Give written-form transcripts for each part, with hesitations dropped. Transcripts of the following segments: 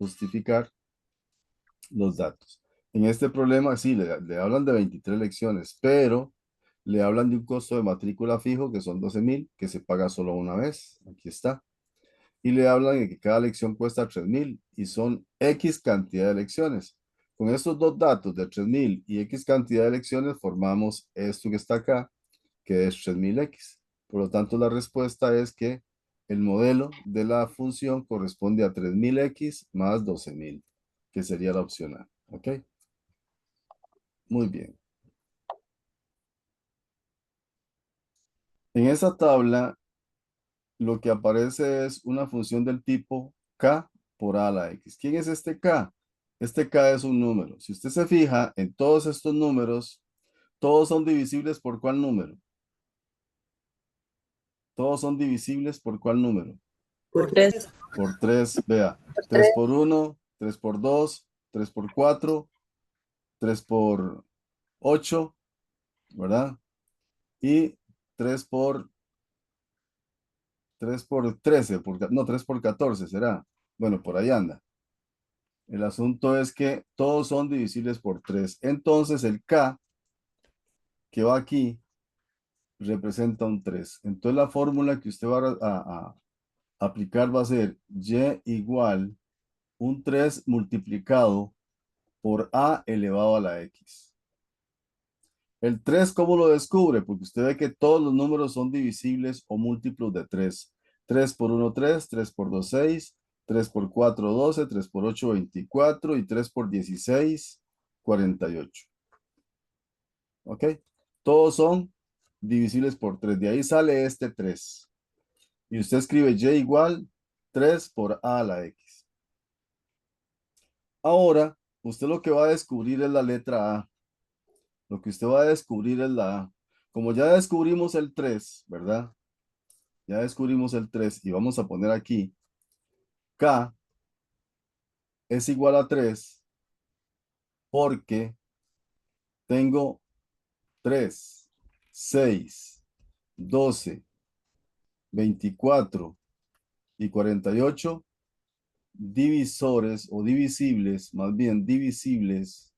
justificar los datos. En este problema, sí, le hablan de 23 lecciones, pero le hablan de un costo de matrícula fijo que son 12,000, que se paga solo una vez. Aquí está. Y le hablan de que cada lección cuesta 3,000 y son X cantidad de lecciones. Con estos dos datos de 3,000 y X cantidad de lecciones formamos esto que está acá, que es 3,000X. Por lo tanto, la respuesta es que el modelo de la función corresponde a 3,000X más 12,000, que sería la opción A. ¿Ok? Muy bien. En esa tabla, lo que aparece es una función del tipo K por A a la X. ¿Quién es este K? Este K es un número. Si usted se fija en todos estos números, todos son divisibles por ¿cuál número? Todos son divisibles por ¿cuál número? Por 3. Por 3. Vea, Por 3 3. por 1, 3 por 2, 3 por 4, 3 por 8, ¿verdad? Y 3 por 13, no, 3 por 14 será. Bueno, por ahí anda. El asunto es que todos son divisibles por 3. Entonces el K que va aquí representa un 3. Entonces la fórmula que usted va a aplicar va a ser Y igual un 3 multiplicado por A elevado a la X. El 3, ¿cómo lo descubre? Porque usted ve que todos los números son divisibles o múltiplos de 3. 3 por 1, 3, 3 por 2, 6, 3 por 4, 12, 3 por 8, 24 y 3 por 16, 48. ¿Ok? Todos son divisibles por 3. De ahí sale este 3. Y usted escribe Y igual 3 por A a la X. Ahora, usted lo que va a descubrir es la letra A. Lo que usted va a descubrir es la A. Como ya descubrimos el 3, ¿verdad? Ya descubrimos el 3 y vamos a poner aquí K es igual a 3 porque tengo 3, 6, 12, 24 y 48 divisores o divisibles, más bien divisibles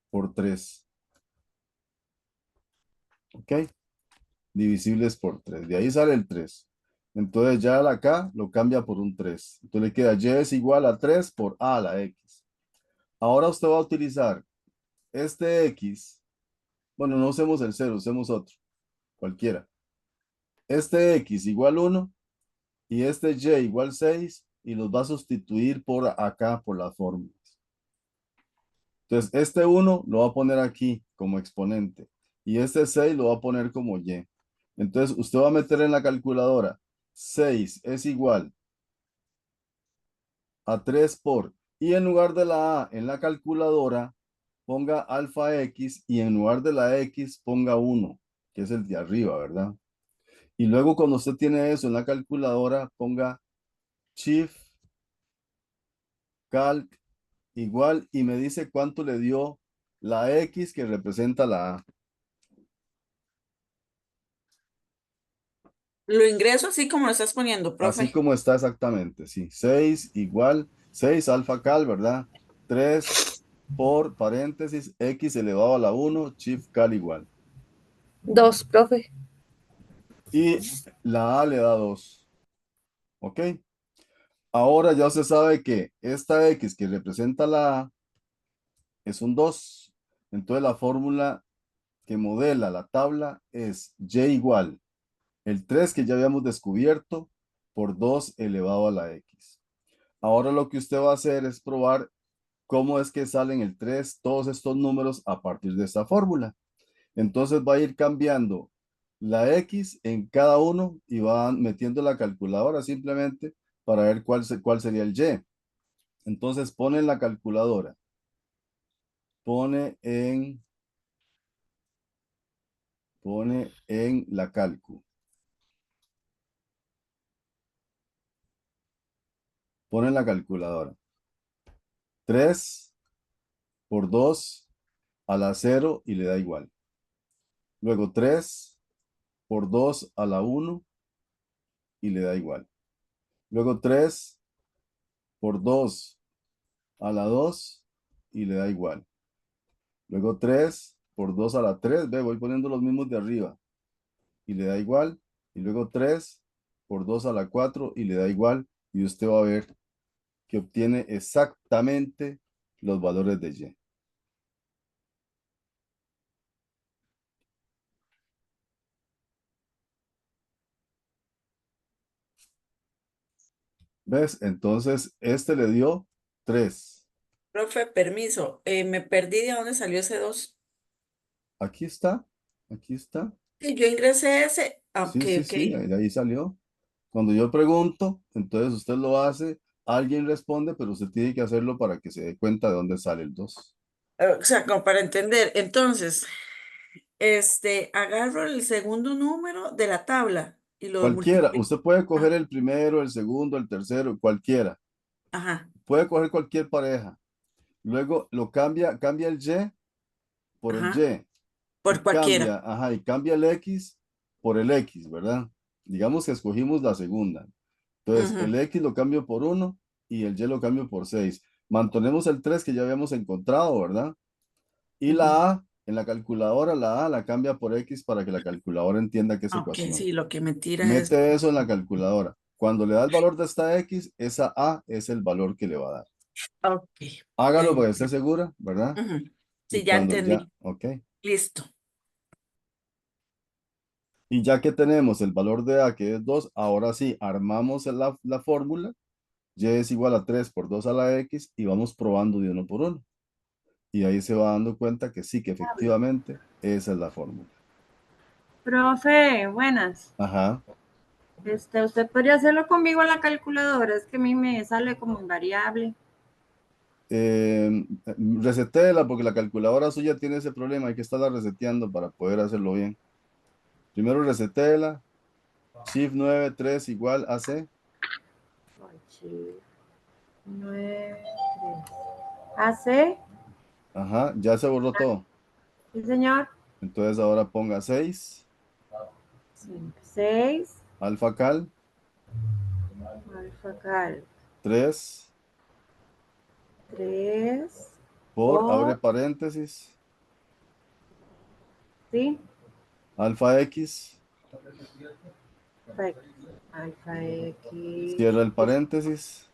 por 3. ¿Ok? Divisibles por 3. De ahí sale el 3. Entonces ya la K lo cambia por un 3. Entonces le queda Y es igual a 3 por A a la X. Ahora usted va a utilizar este X. Bueno, no usemos el 0, usemos otro. Cualquiera. Este X igual 1 y este Y igual 6 y los va a sustituir por acá por las fórmulas. Entonces este 1 lo va a poner aquí como exponente y este 6 lo va a poner como Y. Entonces usted va a meter en la calculadora 6 es igual a 3 por, y en lugar de la A en la calculadora, ponga alfa X y en lugar de la X ponga 1, que es el de arriba, ¿verdad? Y luego cuando usted tiene eso en la calculadora, ponga Shift Calc igual y me dice cuánto le dio la X que representa la A. Lo ingreso así como lo estás poniendo, Así profe. como está exactamente, sí. 6 igual, 6 alfa cal, ¿verdad? 3 por paréntesis, X elevado a la 1, Shift Cal igual. 2, profe. Y la A le da 2. ¿Ok? Ahora ya usted sabe que esta X que representa la A es un 2. Entonces la fórmula que modela la tabla es Y igual el 3 que ya habíamos descubierto por 2 elevado a la X. Ahora lo que usted va a hacer es probar cómo es que salen el 3 todos estos números a partir de esta fórmula. Entonces va a ir cambiando la X en cada uno y va metiendo la calculadora simplemente para ver cuál sería el Y. Entonces pone en la calculadora, pone en la calcu, pone en la calculadora 3 por 2 a la 0 y le da igual. Luego 3 por 2 a la 1 y le da igual. Luego 3 por 2 a la 2 y le da igual. Luego 3 por 2 a la 3, ve, voy poniendo los mismos de arriba y le da igual. Y luego 3 por 2 a la 4 y le da igual. Y usted va a ver que obtiene exactamente los valores de Y. ¿Ves? Entonces, este le dio 3. Profe, permiso, me perdí de dónde salió ese 2. Aquí está, aquí está. Sí, yo ingresé ese. Ok, Sí, sí, ok. sí, ahí salió. Cuando yo pregunto, entonces usted lo hace, alguien responde, pero usted tiene que hacerlo para que se dé cuenta de dónde sale el 2. O sea, como para entender. Entonces, agarro el segundo número de la tabla y lo Cualquiera, multiplico. usted puede coger Ah, el primero, el segundo, el tercero, cualquiera. ajá, Puede coger cualquier pareja. Luego lo cambia, cambia el Y por el ajá, Y y por cambia, cualquiera. ajá, y cambia el X por el X, ¿verdad? Digamos que escogimos la segunda. Entonces, Ujú, el X lo cambio por 1 y el Y lo cambio por 6. Mantenemos el 3 que ya habíamos encontrado, ¿verdad? Y ujú. la A, en la calculadora, la A la cambia por X para que la calculadora entienda que es Ok, ecuación. sí, lo que me tira es. Mete eso en la calculadora. Cuando le da el valor de esta X, esa A es el valor que le va a dar. Ok, ya Hágalo para que esté entiendo. segura, ¿verdad? Ujú. Y Sí, ya cuando ya, entendí. ok. Listo. Y ya que tenemos el valor de A, que es 2, ahora sí, armamos la fórmula. Y es igual a 3 por 2 a la X y vamos probando de uno por uno. Y ahí se va dando cuenta que sí, que efectivamente esa es la fórmula. Profe, buenas. Ajá. Usted podría hacerlo conmigo en la calculadora, es que a mí me sale como invariable. Resetéela porque la calculadora suya tiene ese problema. Hay que estarla reseteando para poder hacerlo bien. Primero resetéela. Shift 9 3 igual a C. 9, 3. AC, Ajá, ya se borró todo. sí, señor. Entonces ahora ponga 6 6, alfa cal, alfa cal, 3 3, por, abre por, paréntesis, sí, alfa X, perfecto. Alfa X, cierra el paréntesis,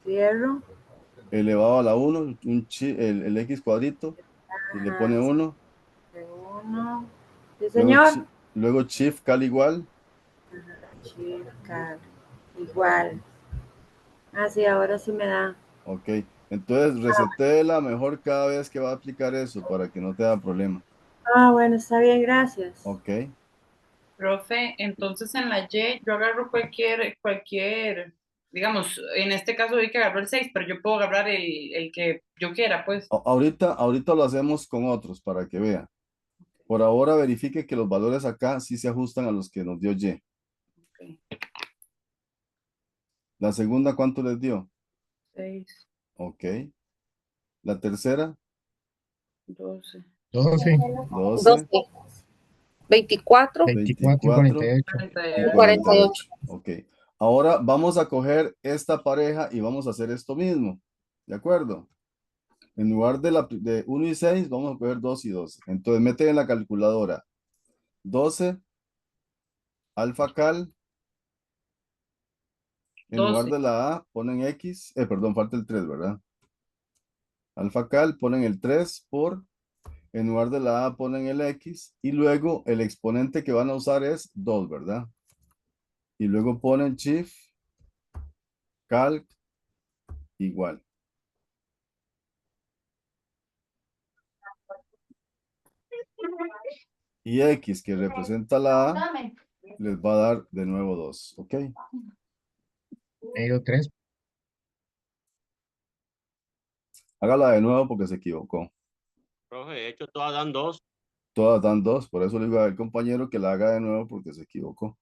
cierro, elevado a la 1 el X cuadrito, y le pone 1. 1, sí, Luego, señor. luego shift cal igual. Chica, igual. Ah, sí, ahora sí me da. Ok, entonces resetéela mejor cada vez que va a aplicar eso para que no te da problema. Ah, bueno, está bien, gracias. Ok, Profe, entonces en la Y yo agarro digamos, en este caso vi que agarró el 6, pero yo puedo agarrar el que yo quiera, pues. ahorita lo hacemos con otros para que vea. Por ahora verifique que los valores acá sí se ajustan a los que nos dio Y. Ok, La segunda, ¿cuánto les dio? 6, Ok. La tercera, 12, 12, 12, 12, 24 24 y 24 48. y y 48. 48. 48. Ok. Ahora vamos a coger esta pareja y vamos a hacer esto mismo. ¿De acuerdo? En lugar de 1 y 6, vamos a coger 2 y 2. Entonces mete en la calculadora 12 alfa cal. En lugar 12. de la A ponen X. Perdón, falta el 3, ¿verdad? Alfa cal ponen el 3 por. En lugar de la A ponen el X. Y luego el exponente que van a usar es 2, ¿verdad? Y luego ponen shift calc igual. Y X que representa la A les va a dar de nuevo 2. ¿Ok? Medio 3. Hágala de nuevo porque se equivocó. Profe, de hecho, todas dan 2. Todas dan 2. Por eso le digo al compañero que la haga de nuevo porque se equivocó.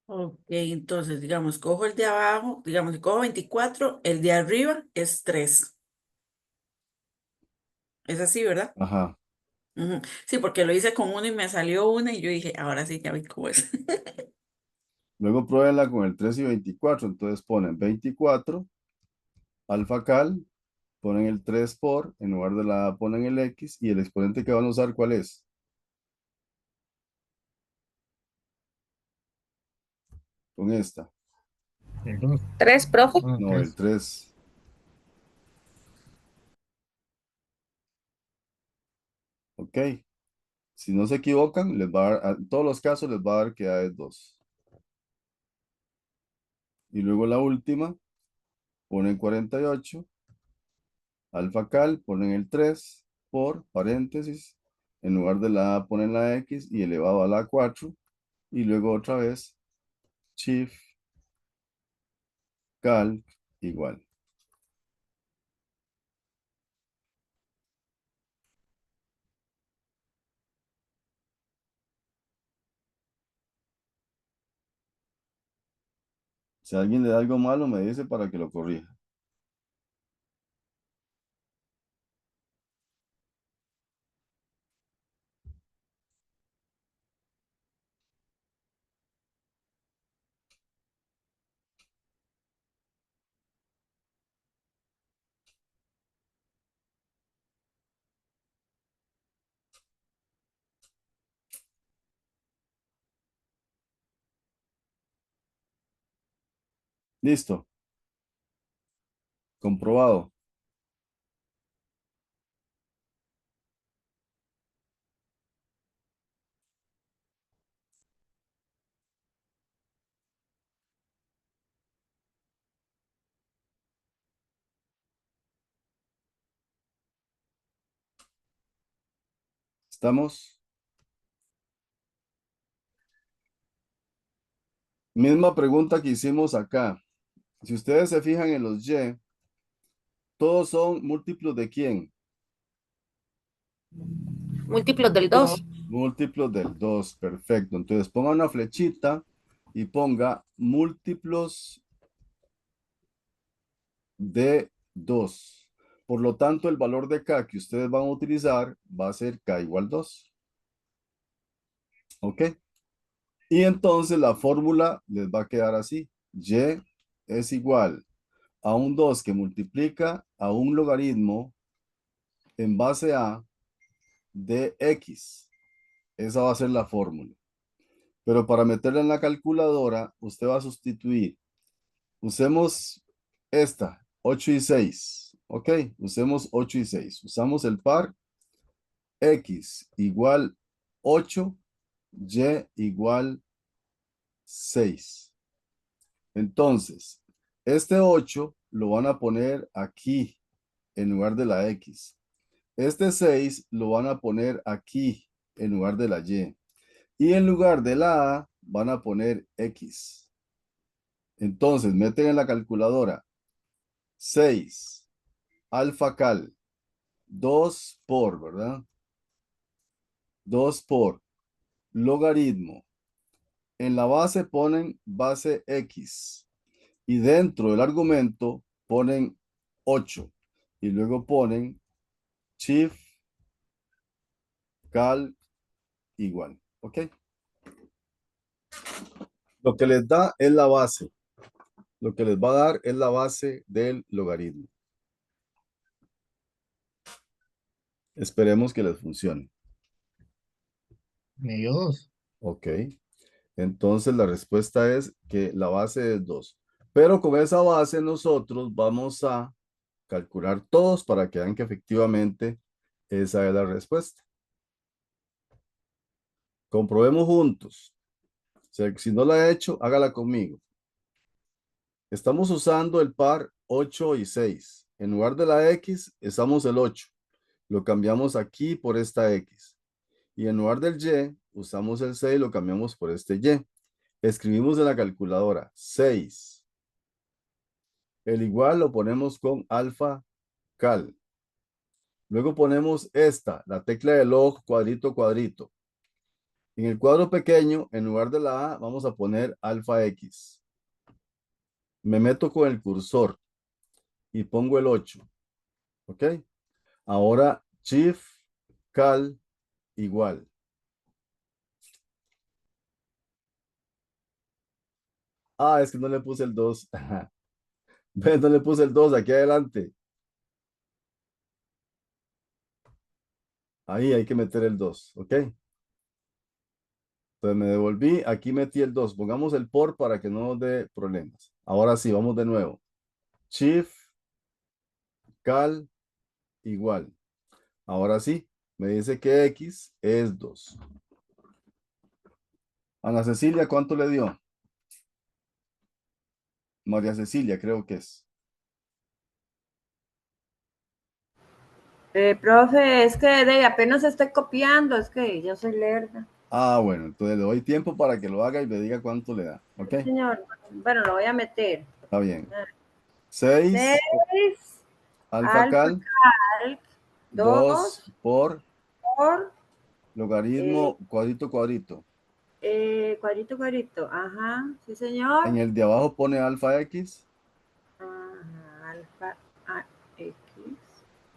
Ok, entonces, digamos, cojo el de abajo, digamos, si cojo 24, el de arriba es 3. Es así, ¿verdad? Ajá. Ujú. Sí, porque lo hice con uno y me salió una y yo dije, ahora sí, ya vi cómo es. Luego pruébenla con el 3 y 24. Entonces ponen 24, alfa cal, ponen el 3 por, en lugar de la A ponen el X, y el exponente que van a usar, ¿cuál es? Con esta. El 2. 3, profe. No, el 3. Ok. Si no se equivocan, les va a dar, en todos los casos les va a dar que A es 2. Y luego la última, ponen 48, alfa cal, ponen el 3 por paréntesis, en lugar de la A ponen la X y elevado a la 4, y luego otra vez, shift cal igual. Si alguien le da algo malo, me dice para que lo corrija. Listo. Comprobado. ¿Estamos? Misma pregunta que hicimos acá. Si ustedes se fijan en los Y, todos son múltiplos de quién? Múltiplos del 2. Múltiplos del 2. Perfecto. Entonces ponga una flechita y ponga múltiplos de 2. Por lo tanto, el valor de K que ustedes van a utilizar va a ser K igual 2. ¿Ok? Y entonces la fórmula les va a quedar así. Y es igual a un 2 que multiplica a un logaritmo en base a de X. Esa va a ser la fórmula. Pero para meterla en la calculadora, usted va a sustituir. Usemos esta, 8 y 6. Ok, usemos 8 y 6. Usamos el par X igual 8, Y igual 6. Entonces, este 8 lo van a poner aquí en lugar de la X. Este 6 lo van a poner aquí en lugar de la Y. Y en lugar de la A van a poner X. Entonces, meten en la calculadora 6 alfa cal, 2 por, ¿verdad? 2 por logaritmo. En la base ponen base X. Y dentro del argumento ponen 8. Y luego ponen shift cal igual. ¿Ok? Lo que les da es la base. Lo que les va a dar es la base del logaritmo. Esperemos que les funcione. Me dio 2. Ok. Entonces la respuesta es que la base es 2. Pero con esa base nosotros vamos a calcular todos para que vean que efectivamente esa es la respuesta. Comprobemos juntos. Si no la he hecho, hágala conmigo. Estamos usando el par 8 y 6. En lugar de la X, usamos el 8. Lo cambiamos aquí por esta X. Y en lugar del Y, usamos el 6, lo cambiamos por este Y. Escribimos en la calculadora 6. El igual lo ponemos con alfa cal. Luego ponemos esta, la tecla de log cuadrito cuadrito. En el cuadro pequeño, en lugar de la A, vamos a poner alfa X. Me meto con el cursor y pongo el 8. ¿Ok? Ahora shift cal igual. Ah, es que no le puse el 2. Ve, no le puse el 2 aquí adelante. Ahí hay que meter el 2, ¿ok? Entonces me devolví, aquí metí el 2. Pongamos el por para que no nos dé problemas. Ahora sí, vamos de nuevo. Shift, cal, igual. Ahora sí, me dice que X es 2. Ana Cecilia, ¿cuánto le dio? María Cecilia, creo que es. Profe, es que apenas estoy copiando, es que yo soy lerda. Ah, bueno, entonces le doy tiempo para que lo haga y me diga cuánto le da. ¿Ok? Señor, bueno, lo voy a meter. Está bien. 6 6 alfa alfa cal, cal 2 2 por por logaritmo cuadrito cuadrito. cuadrito, cuadrito. Ajá, sí, En señor. el de abajo pone alfa X, Ajá, alfa a x. Sí,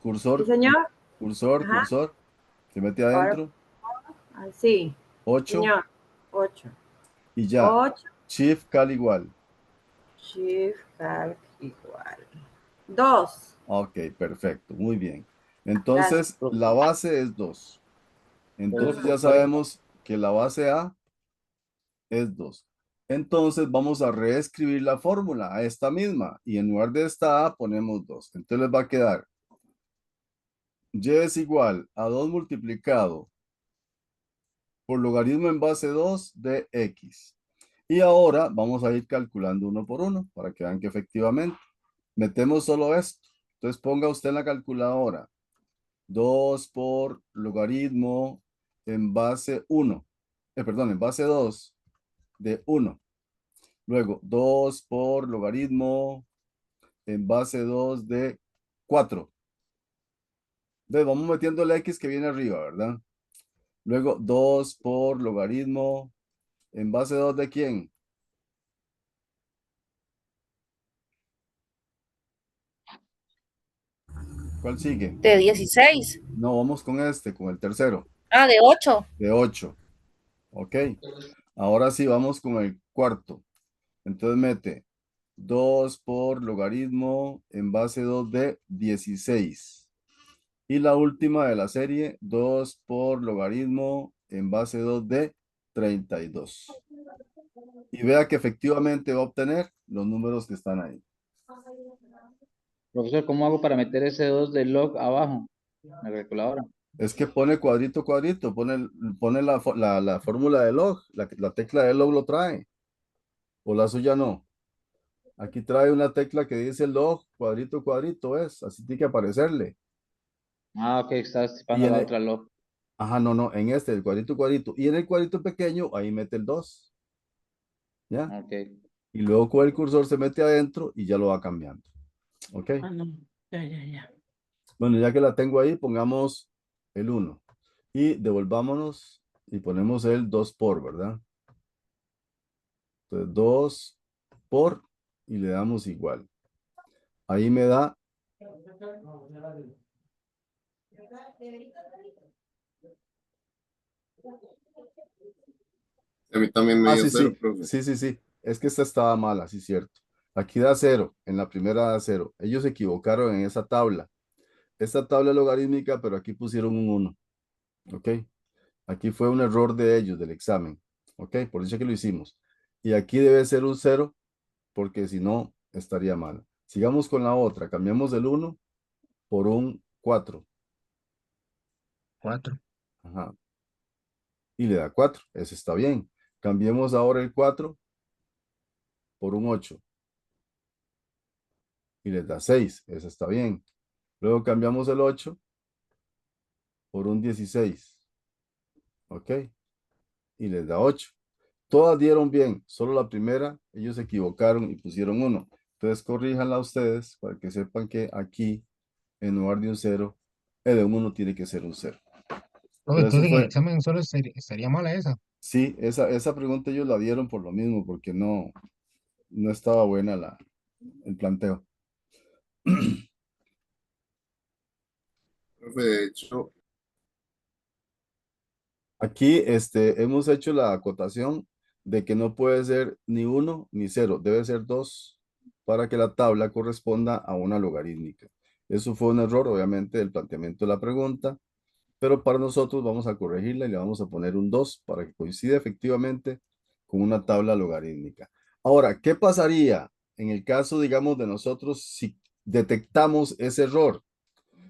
cursor, señor. cursor, Ajá. cursor. Se mete Ahora, adentro. sí, 8 señor. 8 y ya. 8 Shift cal igual. shift calc igual. 2. Ok, perfecto. Muy bien. Gracias, Entonces, profe. la base es 2. Entonces ya sabemos que la base A es 2. Entonces vamos a reescribir la fórmula a esta misma y en lugar de esta A ponemos 2. Entonces les va a quedar Y es igual a 2 multiplicado por logaritmo en base 2 de X. Y ahora vamos a ir calculando uno por uno para que vean que efectivamente metemos solo esto. Entonces ponga usted en la calculadora 2 por logaritmo en base 1. Perdón, en base 2 de 1. Luego 2 por logaritmo en base 2 de 4. Entonces vamos metiendo el X que viene arriba, ¿verdad? Luego 2 por logaritmo en base 2 de quién. ¿Cuál sigue? De 16. No, vamos con este, con el tercero, Ah, de 8. de 8. Ok. Ahora sí, vamos con el cuarto. Entonces mete 2 por logaritmo en base 2 de 16. Y la última de la serie, 2 por logaritmo en base 2 de 32. Y vea que efectivamente va a obtener los números que están ahí. Profesor, ¿cómo hago para meter ese 2 de log abajo en la calculadora? Es que pone cuadrito, cuadrito, pone la fórmula de log, la tecla de log lo trae, o la suya no. Aquí trae una tecla que dice log, cuadrito, cuadrito, así tiene que aparecerle. Ah, ok, está Y estipando en la el, otra log. ajá, no, en este, el cuadrito, cuadrito. Y en el cuadrito pequeño, ahí mete el 2, ¿ya? Ok. Y luego con el cursor se mete adentro y ya lo va cambiando, ¿ok? Ah, no. Ya. Bueno, ya que la tengo ahí, pongamos el 1 y devolvámonos y ponemos el 2 por, ¿verdad? Entonces 2 por y le damos igual. Ahí me da, A mí también me dio sí, cero, sí, profe. sí, es que esta estaba mala, sí, cierto. Aquí da 0, en la primera da 0. Ellos se equivocaron en esa tabla. Esta tabla es logarítmica, pero aquí pusieron un 1, ¿ok? Aquí fue un error de ellos, del examen, ¿ok? Por eso que lo hicimos. Y aquí debe ser un 0, porque si no, estaría mal. Sigamos con la otra. Cambiamos el 1 por un 4. 4. Ajá. Y le da 4. Eso está bien. Cambiemos ahora el 4 por un 8. Y les da 6. Eso está bien. Luego cambiamos el 8 por un 16. ¿Ok? Y les da 8. Todas dieron bien. Solo la primera, ellos se equivocaron y pusieron 1. Entonces corríjanla ustedes para que sepan que aquí, en lugar de un 0, el de un 1 tiene que ser un 0. Profe, Pero eso entonces en el fue, examen solo estaría mala esa. sí, esa pregunta ellos la dieron por lo mismo, porque no estaba buena el planteo. Profe, de hecho, Aquí hemos hecho la acotación de que no puede ser ni 1 ni 0, debe ser 2 para que la tabla corresponda a una logarítmica. Eso fue un error, obviamente, del planteamiento de la pregunta, pero para nosotros vamos a corregirla y le vamos a poner un 2 para que coincida efectivamente con una tabla logarítmica. Ahora, ¿qué pasaría en el caso, digamos, de nosotros si detectamos ese error?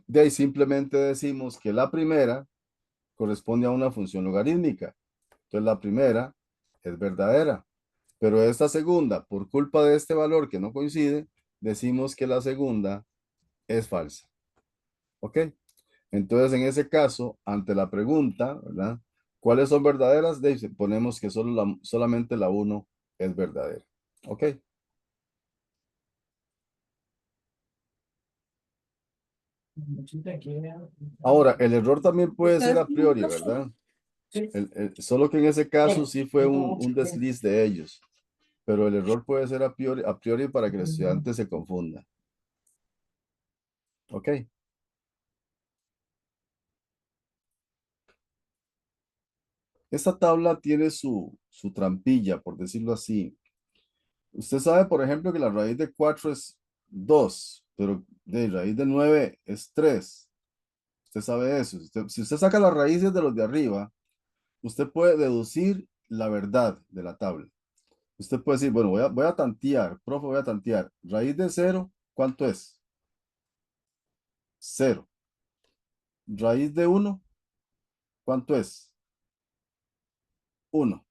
De ahí simplemente decimos que la primera corresponde a una función logarítmica. Entonces la primera es verdadera, pero esta segunda, por culpa de este valor que no coincide, decimos que la segunda es falsa. ¿Ok? Entonces en ese caso, ante la pregunta, ¿verdad? ¿Cuáles son verdaderas? Ponemos que solamente la 1 es verdadera. ¿Ok? Ahora, el error también puede ser a priori, ¿verdad? Solo que en ese caso sí fue un desliz de ellos, pero el error puede ser a priori para que el estudiante se confunda. ¿Ok? Esta tabla tiene su trampilla, por decirlo así. Usted sabe, por ejemplo, que la raíz de 4 es 2, pero de raíz de 9 es 3. Usted sabe eso. Si usted saca las raíces de los de arriba, usted puede deducir la verdad de la tabla. Usted puede decir, bueno, voy a tantear, profe, voy a tantear. Raíz de 0, ¿cuánto es? 0. Raíz de 1, ¿cuánto es? 1.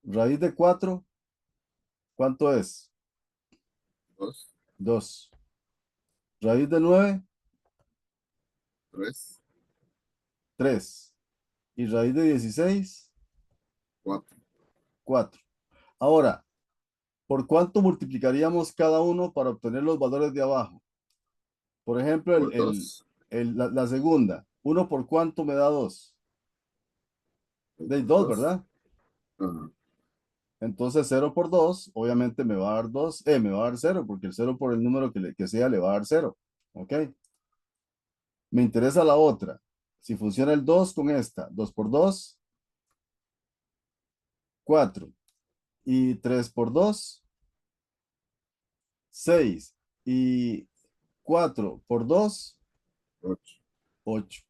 Raíz de 4, ¿cuánto es? 2, 2. Raíz de 9, 3, 3. Y raíz de 16, 4. 4. Ahora, ¿por cuánto multiplicaríamos cada uno para obtener los valores de abajo? Por ejemplo, Por 2. la segunda. ¿1 por cuánto me da 2? De 2, ¿verdad? Ajá. Entonces 0 por 2, obviamente me va a dar 2, me va a dar 0, porque el 0 por el número que sea le va a dar 0. ¿Ok? Me interesa la otra. Si funciona el 2 con esta, 2 por 2, 4. Y 3 por 2, 6. Y 4 por 2, 8. 8.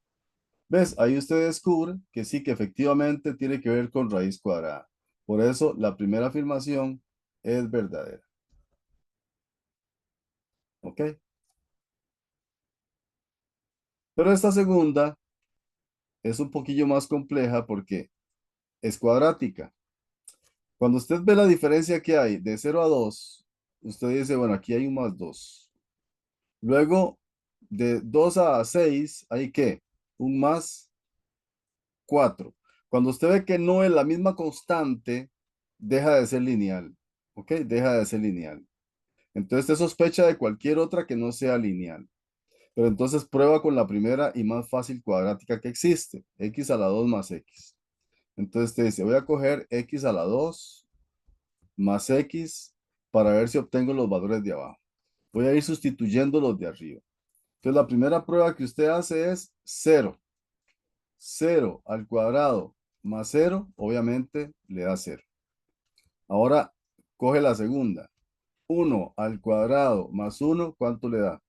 ¿Ves? Ahí usted descubre que sí, que efectivamente tiene que ver con raíz cuadrada. Por eso la primera afirmación es verdadera. ¿Ok? Pero esta segunda es un poquillo más compleja porque es cuadrática. Cuando usted ve la diferencia que hay de 0 a 2, usted dice, bueno, aquí hay un más 2. Luego, de 2 a 6, ¿hay qué? Un más 4. Cuando usted ve que no es la misma constante, deja de ser lineal. ¿Ok? Deja de ser lineal. Entonces te sospecha de cualquier otra que no sea lineal. Pero entonces prueba con la primera y más fácil cuadrática que existe. X a la 2 más X. Entonces te dice, voy a coger X a la 2 más X para ver si obtengo los valores de abajo. Voy a ir sustituyendo los de arriba. Entonces la primera prueba que usted hace es 0. 0 al cuadrado más 0, obviamente le da 0. Ahora coge la segunda. 1 al cuadrado más 1, ¿cuánto le da?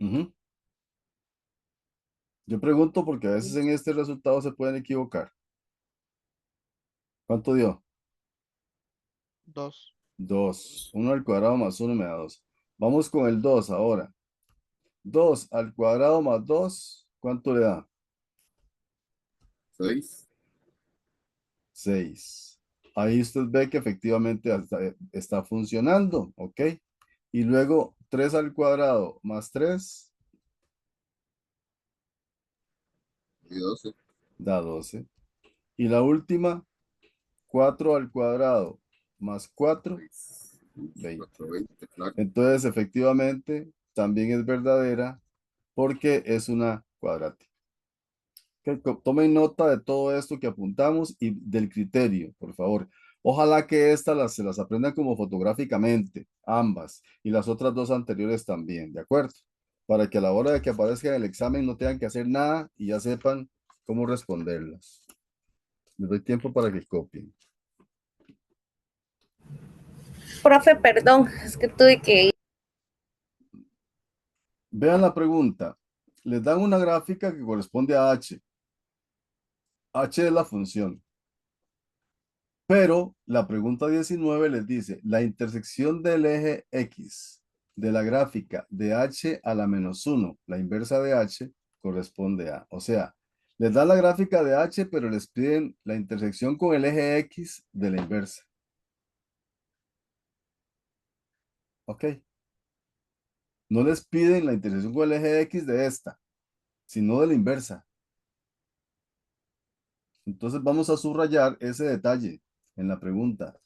Ujú. Yo pregunto porque a veces en este resultado se pueden equivocar. ¿Cuánto dio? 2. 2. 1 al cuadrado más 1 me da 2. Vamos con el 2 ahora. 2 al cuadrado más 2, ¿cuánto le da? 6. 6. Ahí usted ve que efectivamente está funcionando, ¿ok? Y luego 3 al cuadrado más 3 Y 12. da 12. Y la última, 4 al cuadrado más 4, 20. 4, 20, claro. Entonces, efectivamente, también es verdadera porque es una cuadrática. Tomen nota de todo esto que apuntamos y del criterio, por favor. Ojalá que estas se las aprendan como fotográficamente, ambas, y las otras dos anteriores también, ¿de acuerdo? Para que a la hora de que aparezca en el examen no tengan que hacer nada y ya sepan cómo responderlas. Les doy tiempo para que copien. Profe, perdón, es que tuve que ir. Vean la pregunta. Les dan una gráfica que corresponde a H. H es la función. Pero la pregunta 19 les dice, la intersección del eje X de la gráfica de H a la -1, la inversa de H, corresponde a. O sea, les dan la gráfica de H, pero les piden la intersección con el eje X de la inversa. ¿Ok? No les piden la intersección con el eje X de esta, sino de la inversa. Entonces vamos a subrayar ese detalle en la pregunta.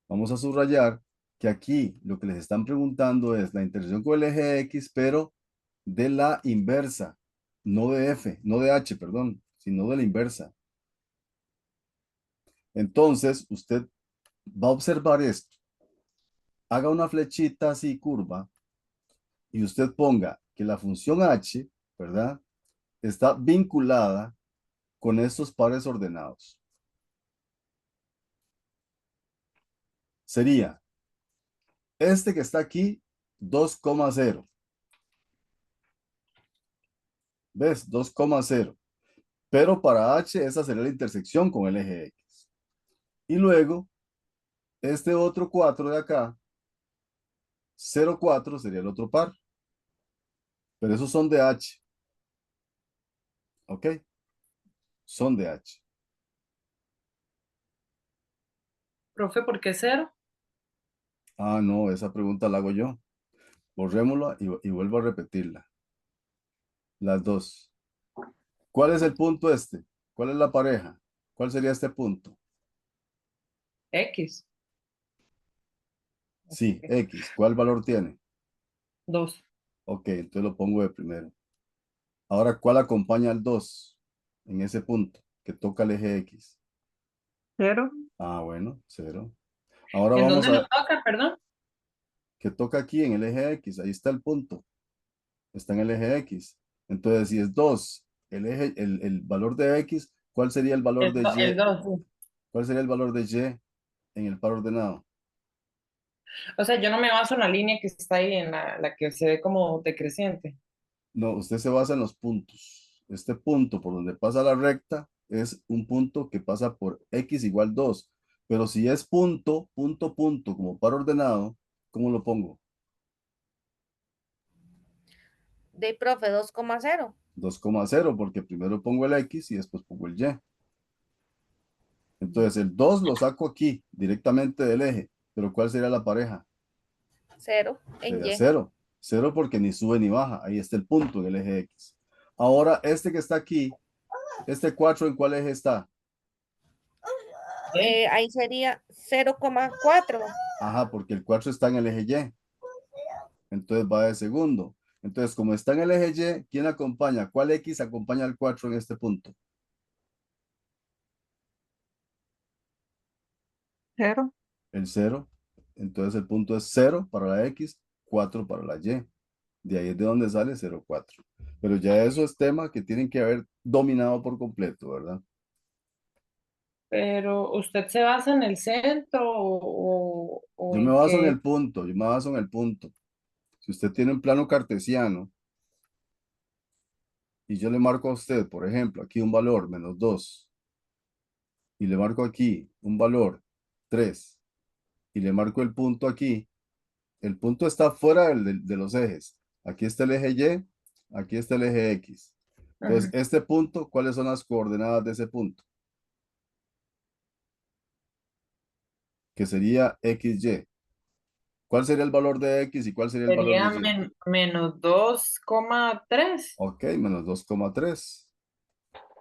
Vamos a subrayar que aquí lo que les están preguntando es la intersección con el eje X, pero de la inversa, no de F, no de H, perdón, sino de la inversa. Entonces, usted va a observar esto. Haga una flechita así curva y usted ponga que la función H, ¿verdad? Está vinculada con estos pares ordenados. Sería este que está aquí, 2,0. ¿Ves? 2,0. Pero para H esa sería la intersección con el eje X. Y luego, este otro 4 de acá, 0,4 sería el otro par. Pero esos son de H. ¿Ok? Son de H. Profe, ¿por qué 0? Ah, no, esa pregunta la hago yo. Borrémosla y vuelvo a repetirla. Las dos. ¿Cuál es el punto este? ¿Cuál es la pareja? ¿Cuál sería este punto? X. Sí, X. ¿Cuál valor tiene? 2. Ok, entonces lo pongo de primero. Ahora, ¿cuál acompaña al 2 en ese punto que toca el eje X? 0. Ah, bueno, 0. Ahora ¿En vamos dónde lo a toca, perdón? que toca aquí en el eje X. Ahí está el punto. Está en el eje X. Entonces, si es 2 el valor de X, ¿cuál sería el valor de El Y? 2, sí. ¿Cuál sería el valor de Y en el par ordenado? O sea, yo no me baso en la línea que está ahí, en la que se ve como decreciente. No, usted se basa en los puntos. Este punto por donde pasa la recta es un punto que pasa por X igual 2. Pero si es punto, punto, punto, como par ordenado, ¿cómo lo pongo? De profe, 2,0. 2,0, porque primero pongo el X y después pongo el Y. Entonces el 2 lo saco aquí, directamente del eje. Pero ¿cuál sería la pareja? 0 en Sería Y. 0. 0 porque ni sube ni baja. Ahí está el punto en el eje X. Ahora, este que está aquí, este 4, ¿en cuál eje está? Ahí sería 0,4. Ajá, porque el 4 está en el eje Y. Entonces va de segundo. Entonces, como está en el eje Y, ¿quién acompaña? ¿Cuál X acompaña al 4 en este punto? 0. El 0. Entonces el punto es 0 para la X, 4 para la Y. De ahí es de donde sale 0,4. Pero ya eso es tema que tienen que haber dominado por completo, ¿verdad? Pero ¿usted se basa en el centro o Yo me en baso en qué? el punto, yo me baso en el punto. Si usted tiene un plano cartesiano y yo le marco a usted, por ejemplo, aquí un valor -2 y le marco aquí un valor 3 y le marco el punto aquí, el punto está fuera de los ejes. Aquí está el eje Y, aquí está el eje X. Entonces, Ajá. este punto, ¿cuáles son las coordenadas de ese punto? Que sería XY. ¿Cuál sería el valor de X y cuál sería el valor de Sería Y? menos 2,3. Ok, -2,3.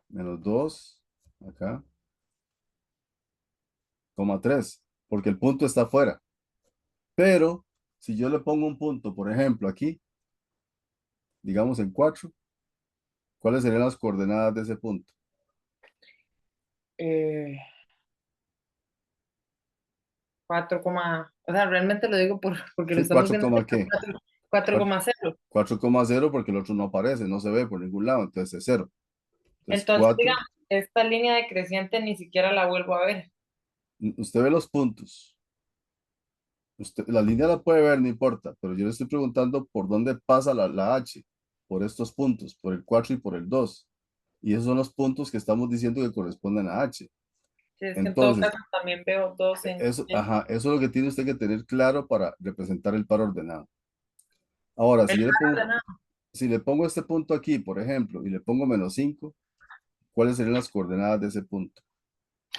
-2, acá, 3, porque el punto está afuera. Pero si yo le pongo un punto, por ejemplo, aquí, digamos en 4, ¿cuáles serían las coordenadas de ese punto? Eh, O sea, realmente lo digo porque lo Sí, estamos 4, viendo ¿qué? 4,0. 4,0 porque el otro no aparece, no se ve por ningún lado, entonces es 0. Entonces Entonces, 4, digamos, esta línea decreciente ni siquiera la vuelvo a ver. usted ve los puntos. Usted, la línea la puede ver, no importa, pero yo le estoy preguntando por dónde pasa la H, por estos puntos, por el 4 y por el 2. Y esos son los puntos que estamos diciendo que corresponden a H. Si es que en todo Entonces, caso también veo dos eso, ajá, eso es lo que tiene usted que tener claro para representar el par ordenado. Ahora, el ordenado. si le pongo este punto aquí, por ejemplo, y le pongo -5, ¿cuáles serían las coordenadas de ese punto?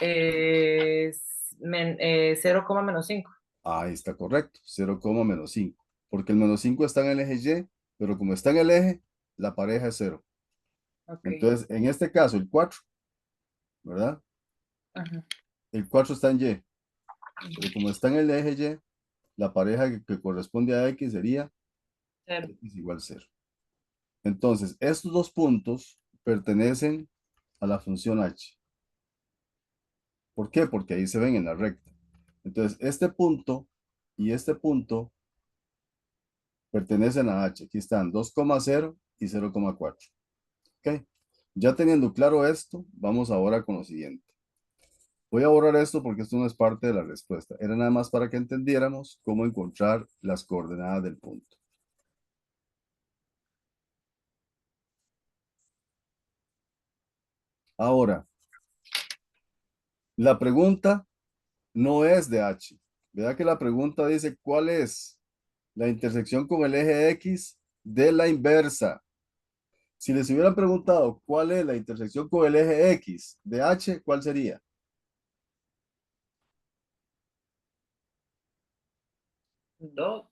0,-5. Ahí está correcto, 0, -5. Porque el -5 está en el eje Y, pero como está en el eje, la pareja es 0. Ok. Entonces, en este caso, el 4, ¿verdad? Ajá. El 4 está en Y, pero como está en el eje Y, la pareja que corresponde a X sería 0. X igual 0. Entonces, estos dos puntos pertenecen a la función H. ¿Por qué? Porque ahí se ven en la recta. Entonces, este punto y este punto pertenecen a H. Aquí están 2,0 y 0,4. ¿Ok? Ya teniendo claro esto, vamos ahora con lo siguiente. Voy a borrar esto porque esto no es parte de la respuesta. Era nada más para que entendiéramos cómo encontrar las coordenadas del punto. Ahora, la pregunta no es de H. Vea que la pregunta dice, ¿cuál es la intersección con el eje X de la inversa? Si les hubieran preguntado cuál es la intersección con el eje X de H, ¿cuál sería? 2.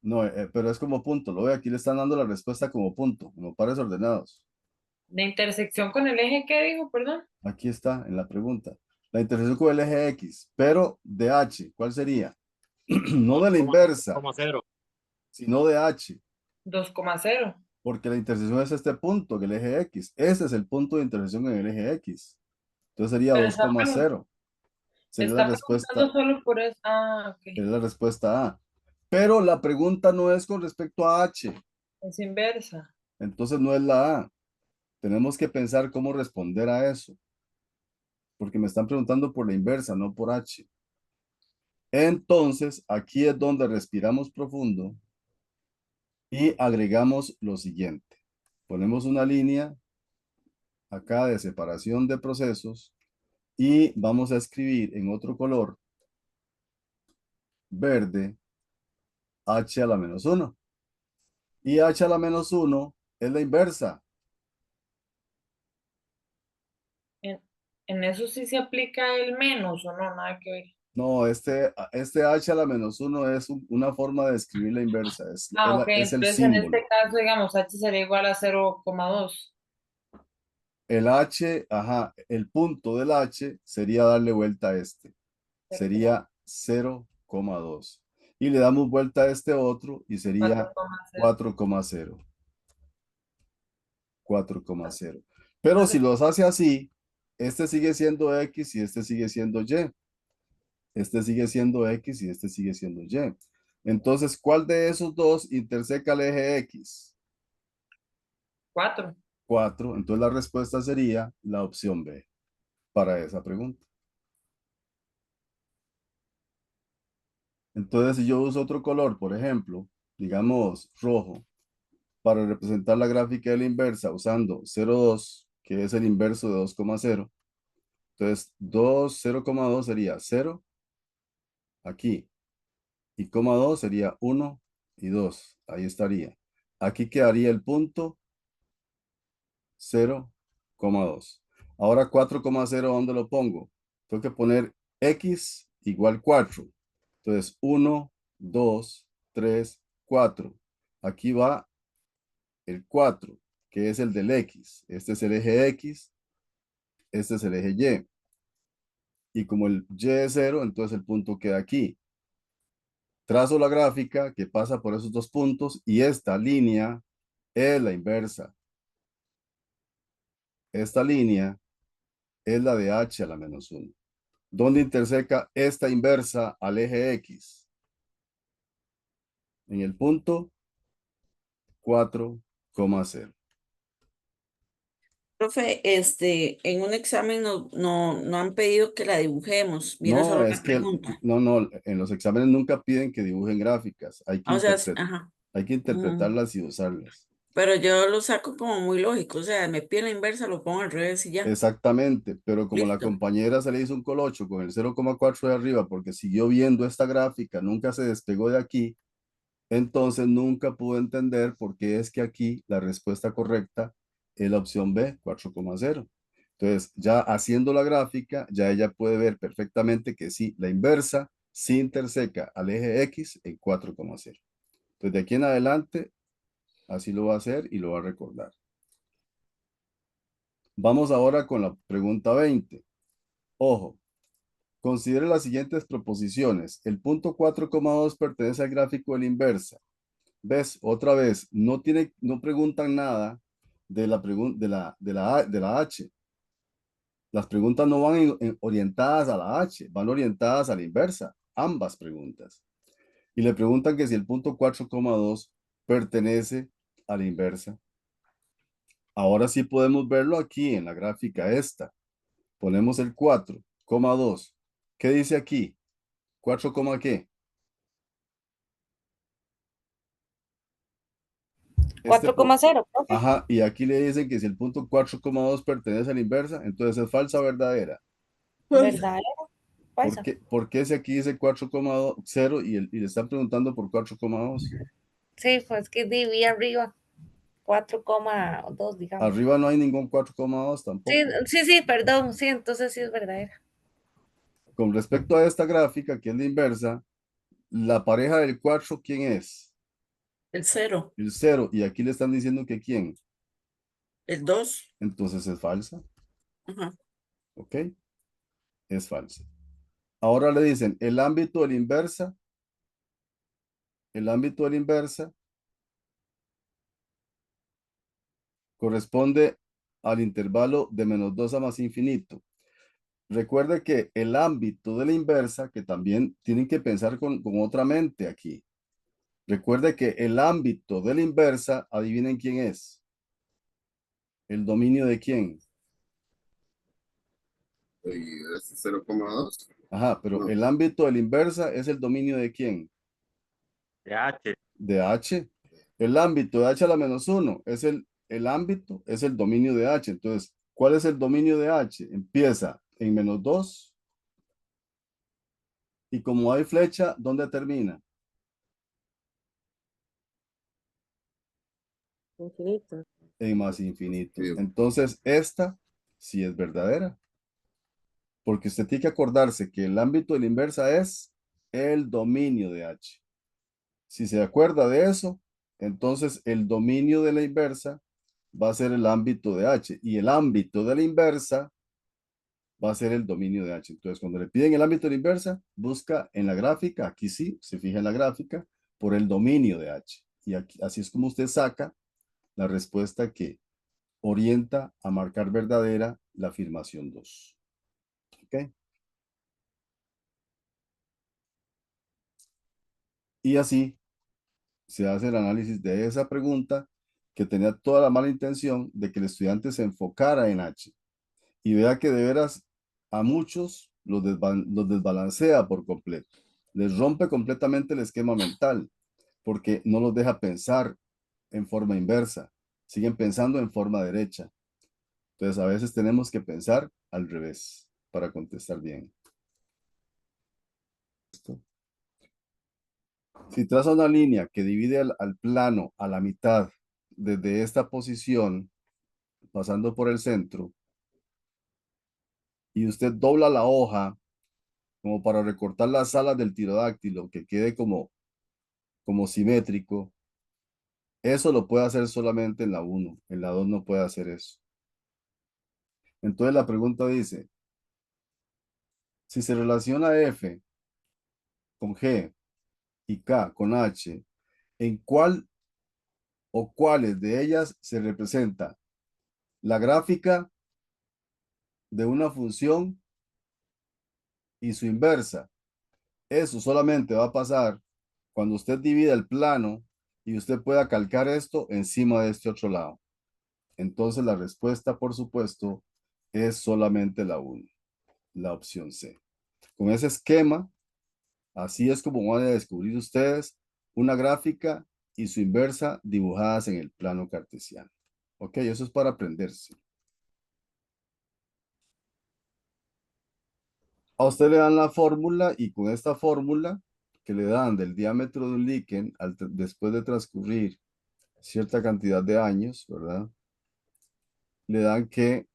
No, pero es como punto. Lo ve, aquí le están dando la respuesta como punto, como pares ordenados. De intersección con el eje, ¿qué dijo? Perdón. Aquí está en la pregunta. La intersección con el eje X, pero de H, ¿cuál sería? No de la inversa, 2,0. sino de H, 2,0. porque la intersección es este punto, en el eje X. Ese es el punto de intersección en el eje X. Entonces sería Pero 2,0. Sería la está preguntando respuesta, solo por eso. Ah, ok. sería la respuesta A. Pero la pregunta no es con respecto a H, Es inversa. entonces no es la A. Tenemos que pensar cómo responder a eso, porque me están preguntando por la inversa, no por H. Entonces, aquí es donde respiramos profundo y agregamos lo siguiente. Ponemos una línea acá de separación de procesos y vamos a escribir en otro color verde h a la menos 1. Y h a la menos 1 es la inversa. En, en eso sí se aplica el menos o no, nada que ver. No, este h a la menos 1 es una forma de escribir la inversa. Ah, ok. Es el Entonces en este símbolo. caso, digamos, h sería igual a 0,2. El h, ajá, el punto del h sería darle vuelta a este. Sería 0,2. Y le damos vuelta a este otro y sería 4,0. 4,0. Pero si los hace así, este sigue siendo X y este sigue siendo Y. Este sigue siendo X y este sigue siendo Y. Entonces, ¿cuál de esos dos interseca el eje X? 4. 4. Entonces la respuesta sería la opción B para esa pregunta. Entonces, si yo uso otro color, por ejemplo, digamos rojo, para representar la gráfica de la inversa usando 0,2, que es el inverso de 2,0. Entonces, 0,2 sería 0 aquí. Y coma 2 sería 1 y 2. Ahí estaría. Aquí quedaría el punto 0,2. Ahora 4,0, ¿dónde lo pongo? Tengo que poner x igual 4. Entonces, 1, 2, 3, 4. Aquí va el 4, que es el del X. Este es el eje X, este es el eje Y. Y como el Y es 0, entonces el punto queda aquí. Trazo la gráfica que pasa por esos dos puntos y esta línea es la inversa. Esta línea es la de h a la menos 1. ¿Dónde interseca esta inversa al eje X? En el punto 4,0. Profe, en un examen no han pedido que la dibujemos, viene No, solo es la que, pregunta. no, en los exámenes nunca piden que dibujen gráficas, O sea, ajá. hay que Mm, interpretarlas y usarlas. pero yo lo saco como muy lógico, o sea, me pide la inversa, lo pongo al revés y ya. Exactamente, pero como la Listo. compañera se le hizo un colocho con el 0,4 de arriba porque siguió viendo esta gráfica, nunca se despegó de aquí, entonces nunca pudo entender por qué es que aquí la respuesta correcta es la opción B, 4,0. Entonces, ya haciendo la gráfica, ya ella puede ver perfectamente que sí, la inversa sí interseca al eje X en 4,0. Entonces, de aquí en adelante, así lo va a hacer y lo va a recordar. Vamos ahora con la pregunta 20. Ojo, considere las siguientes proposiciones. El punto 4,2 pertenece al gráfico de la inversa. ¿Ves? Otra vez, no preguntan nada de la pregunta de la H. Las preguntas no van orientadas a la H, van orientadas a la inversa, ambas preguntas. Y le preguntan que si el punto 4,2 pertenece a la inversa. Ahora sí podemos verlo aquí en la gráfica esta. Ponemos el 4,2. ¿Qué dice aquí? 4, ¿qué? Este, 4,0, profe. ajá, y aquí le dicen que si el punto 4,2 pertenece a la inversa, entonces es falsa o verdadera. Falsa. ¿Verdad? ¿Por Falso. qué, por qué si aquí dice 4,0 y le están preguntando por 4,2? Sí, pues que dividí arriba. 4,2, digamos. Arriba no hay ningún 4,2 Sí, tampoco. sí, sí, perdón. Sí, entonces sí es verdadera. Con respecto a esta gráfica, que es la inversa, la pareja del 4, ¿quién es? El 0, El 0. Y aquí le están diciendo que quién. el 2. Entonces es falsa. Ajá. ¿Ok? Es falsa. Ahora le dicen, el ámbito de la inversa corresponde al intervalo de -2 a más infinito. Recuerde que el ámbito de la inversa, que también tienen que pensar con otra mente aquí. Recuerde que el ámbito de la inversa, adivinen quién es. ¿El dominio de quién? Y es 0,2. Ajá, pero No. el ámbito de la inversa es el dominio de quién? de H. De H. El ámbito de H a la -1 es el ámbito, es el dominio de H. Entonces, ¿cuál es el dominio de H? Empieza en -2 y como hay flecha, ¿dónde termina? Infinito. En más infinito. Sí. Entonces, esta sí es verdadera, porque usted tiene que acordarse que el ámbito de la inversa es el dominio de H. Si se acuerda de eso, entonces el dominio de la inversa va a ser el ámbito de H y el ámbito de la inversa va a ser el dominio de H. Entonces, cuando le piden el ámbito de la inversa, busca en la gráfica, aquí sí, se fija en la gráfica, por el dominio de H. Y aquí, así es como usted saca la respuesta que orienta a marcar verdadera la afirmación 2. ¿Ok? Y así se hace el análisis de esa pregunta que tenía toda la mala intención de que el estudiante se enfocara en H y vea que de veras a muchos los desbalancea por completo. Les rompe completamente el esquema mental porque no los deja pensar en forma inversa. Siguen pensando en forma derecha. Entonces a veces tenemos que pensar al revés para contestar bien. Si traza una línea que divide al plano a la mitad desde esta posición, pasando por el centro, y usted dobla la hoja como para recortar las alas del pterodáctilo, que quede como simétrico, eso lo puede hacer solamente en la 1, en la 2 no puede hacer eso. Entonces la pregunta dice, si se relaciona F con G y K con H, ¿en cuál o cuáles de ellas se representa la gráfica de una función y su inversa. Eso solamente va a pasar cuando usted divida el plano y usted pueda calcar esto encima de este otro lado. Entonces la respuesta, por supuesto, es solamente la 1, la opción C. Con ese esquema, así es como van a descubrir ustedes una gráfica y su inversa dibujadas en el plano cartesiano. Ok, eso es para aprenderse. A usted le dan la fórmula y con esta fórmula que le dan del diámetro de un líquen después de transcurrir cierta cantidad de años, ¿verdad? Le dan que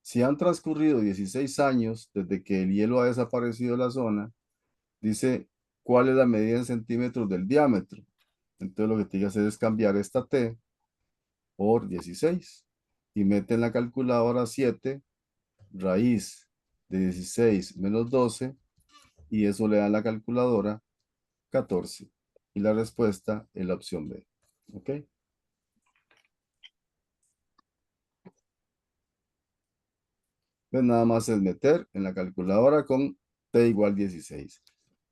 si han transcurrido 16 años desde que el hielo ha desaparecido de la zona, dice cuál es la medida en centímetros del diámetro. Entonces lo que tiene que hacer es cambiar esta T por 16 y mete en la calculadora 7 raíz de 16 menos 12 y eso le da a la calculadora 14. Y la respuesta es la opción B. ¿Ok? Pues nada más es meter en la calculadora con T igual 16.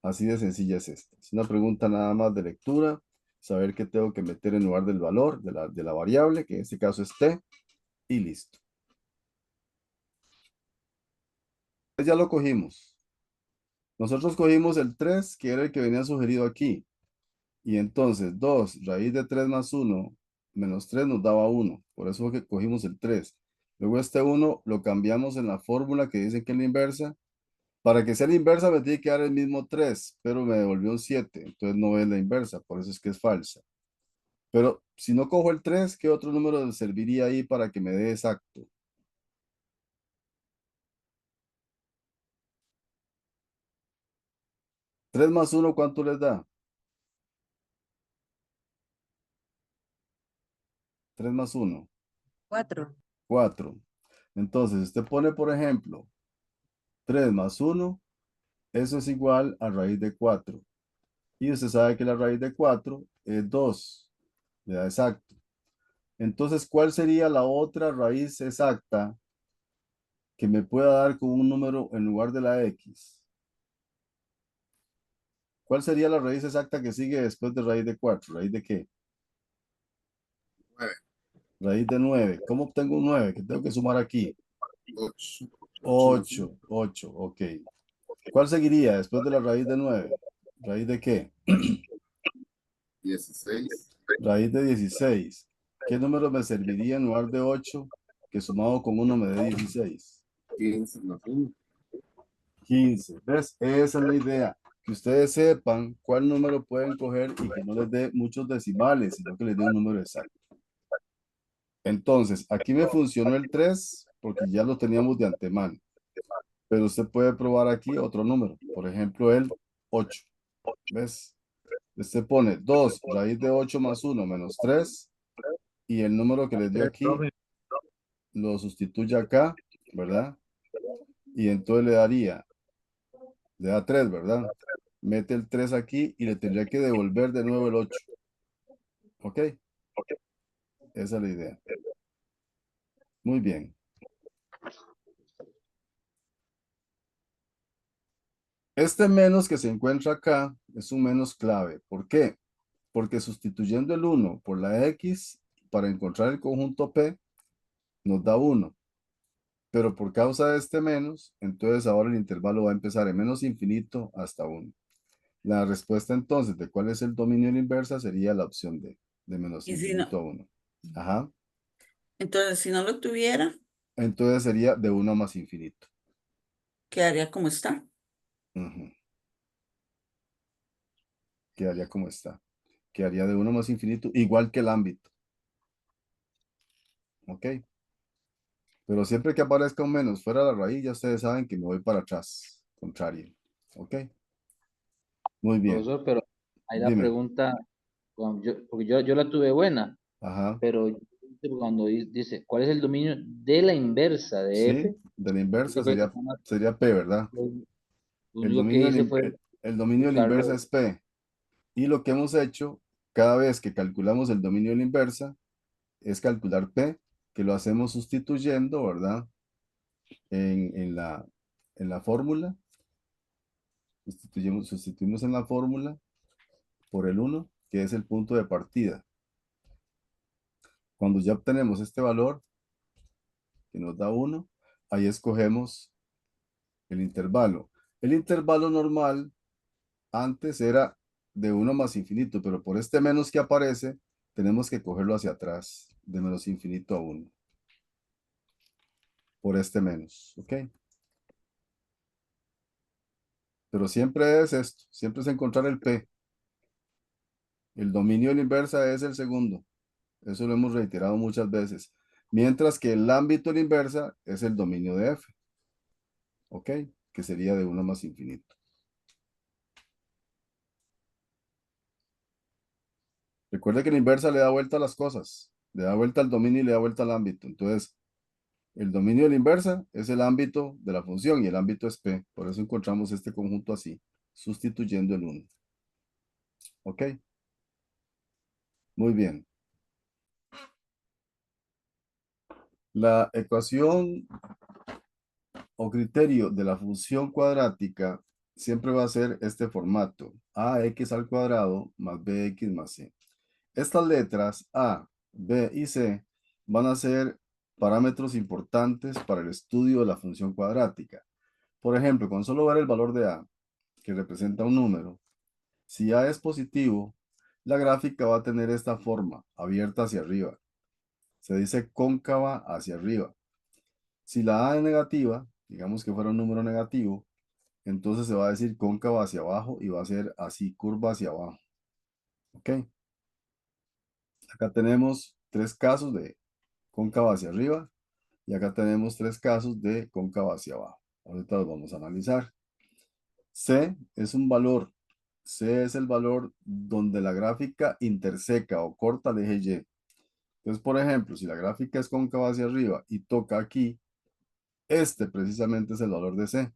Así de sencilla es esta. Es una pregunta nada más de lectura, saber qué tengo que meter en lugar del valor de la variable, que en este caso es T, y listo. Pues ya lo cogimos. Nosotros cogimos el 3, que era el que venía sugerido aquí. Y entonces 2 raíz de 3 más 1 menos 3 nos daba 1. Por eso que cogimos el 3. Luego este 1 lo cambiamos en la fórmula que dice que es la inversa. Para que sea la inversa me tiene que dar el mismo 3, pero me devolvió un 7. Entonces no es la inversa, por eso es que es falsa. Pero si no cojo el 3, ¿qué otro número serviría ahí para que me dé exacto? 3 más 1, ¿cuánto les da? 3 más 1. 4. 4. Entonces, usted pone, por ejemplo, 3 más 1, eso es igual a raíz de 4. Y usted sabe que la raíz de 4 es 2. Le da exacto. Entonces, ¿cuál sería la otra raíz exacta que me pueda dar con un número en lugar de la X? ¿Cuál sería la raíz exacta que sigue después de raíz de 4? ¿Raíz de qué? 9, Raíz de 9. ¿Cómo obtengo un 9? ¿Qué tengo que sumar aquí? 8, 8. 8, ok. ¿Cuál seguiría después de la raíz de 9? ¿Raíz de qué? 16, Raíz de 16. ¿Qué número me serviría en lugar de 8 que sumado con 1 me dé 16? 15 más 1. 15. ¿Ves? Esa es la idea. Que ustedes sepan cuál número pueden coger y que no les dé muchos decimales, sino que les dé un número exacto. Entonces, aquí me funcionó el 3 porque ya lo teníamos de antemano. Pero usted puede probar aquí otro número. Por ejemplo, el 8. ¿Ves? Usted pone 2 raíz de 8 más 1 menos 3 y el número que les dio aquí lo sustituye acá, ¿verdad? Y entonces le da 3, ¿verdad? Mete el 3 aquí y le tendría que devolver de nuevo el 8. ¿Ok? Esa es la idea. Muy bien. Este menos que se encuentra acá es un menos clave. ¿Por qué? Porque sustituyendo el 1 por la X para encontrar el conjunto P nos da 1. Pero por causa de este menos, entonces ahora el intervalo va a empezar en menos infinito hasta 1. La respuesta entonces de cuál es el dominio de la inversa sería la opción D, de menos Y si infinito no, a 1. Ajá. entonces si no lo tuviera, Entonces sería de 1 más infinito. quedaría como está. Ujú. Quedaría como está. Quedaría de 1 más infinito, igual que el ámbito. ¿Ok? Pero siempre que aparezca un menos fuera de la raíz, ya ustedes saben que me voy para atrás. Contrario. ¿Ok? Muy bien. Profesor, pero hay la Dime. pregunta, porque yo la tuve buena, Ajá. pero cuando dice, ¿cuál es el dominio de la inversa de Sí, F? de la Yo inversa creo que sería P, ¿verdad? lo único que hice fue El dominio de la inversa buscarlo. es P. Y lo que hemos hecho, cada vez que calculamos el dominio de la inversa, es calcular P, que lo hacemos sustituyendo, ¿verdad? En la fórmula. Sustituimos en la fórmula por el 1, que es el punto de partida. Cuando ya obtenemos este valor, que nos da 1, ahí escogemos el intervalo. El intervalo normal antes era de 1 más infinito, pero por este menos que aparece, tenemos que cogerlo hacia atrás, de menos infinito a 1. Por este menos, ¿ok? Pero siempre es esto, siempre es encontrar el P. El dominio de la inversa es el segundo. Eso lo hemos reiterado muchas veces. Mientras que el ámbito de la inversa es el dominio de F. ¿Ok? Que sería de 1 más infinito. Recuerde que la inversa le da vuelta a las cosas. Le da vuelta al dominio y le da vuelta al ámbito. Entonces, el dominio de la inversa es el ámbito de la función y el ámbito es P. Por eso encontramos este conjunto así, sustituyendo el 1. ¿Ok? Muy bien. La ecuación o criterio de la función cuadrática siempre va a ser este formato. AX al cuadrado más BX más C. Estas letras A, B y C van a ser parámetros importantes para el estudio de la función cuadrática. Por ejemplo, con solo ver el valor de A, que representa un número, si A es positivo, la gráfica va a tener esta forma, abierta hacia arriba. Se dice cóncava hacia arriba. Si la A es negativa, digamos que fuera un número negativo, entonces se va a decir cóncava hacia abajo y va a ser así, curva hacia abajo. ¿Ok? Acá tenemos 3 casos de cóncava hacia arriba y acá tenemos 3 casos de cóncava hacia abajo. Ahorita los vamos a analizar. C es un valor. C es el valor donde la gráfica interseca o corta el eje Y. Entonces, por ejemplo, si la gráfica es cóncava hacia arriba y toca aquí, este precisamente es el valor de C,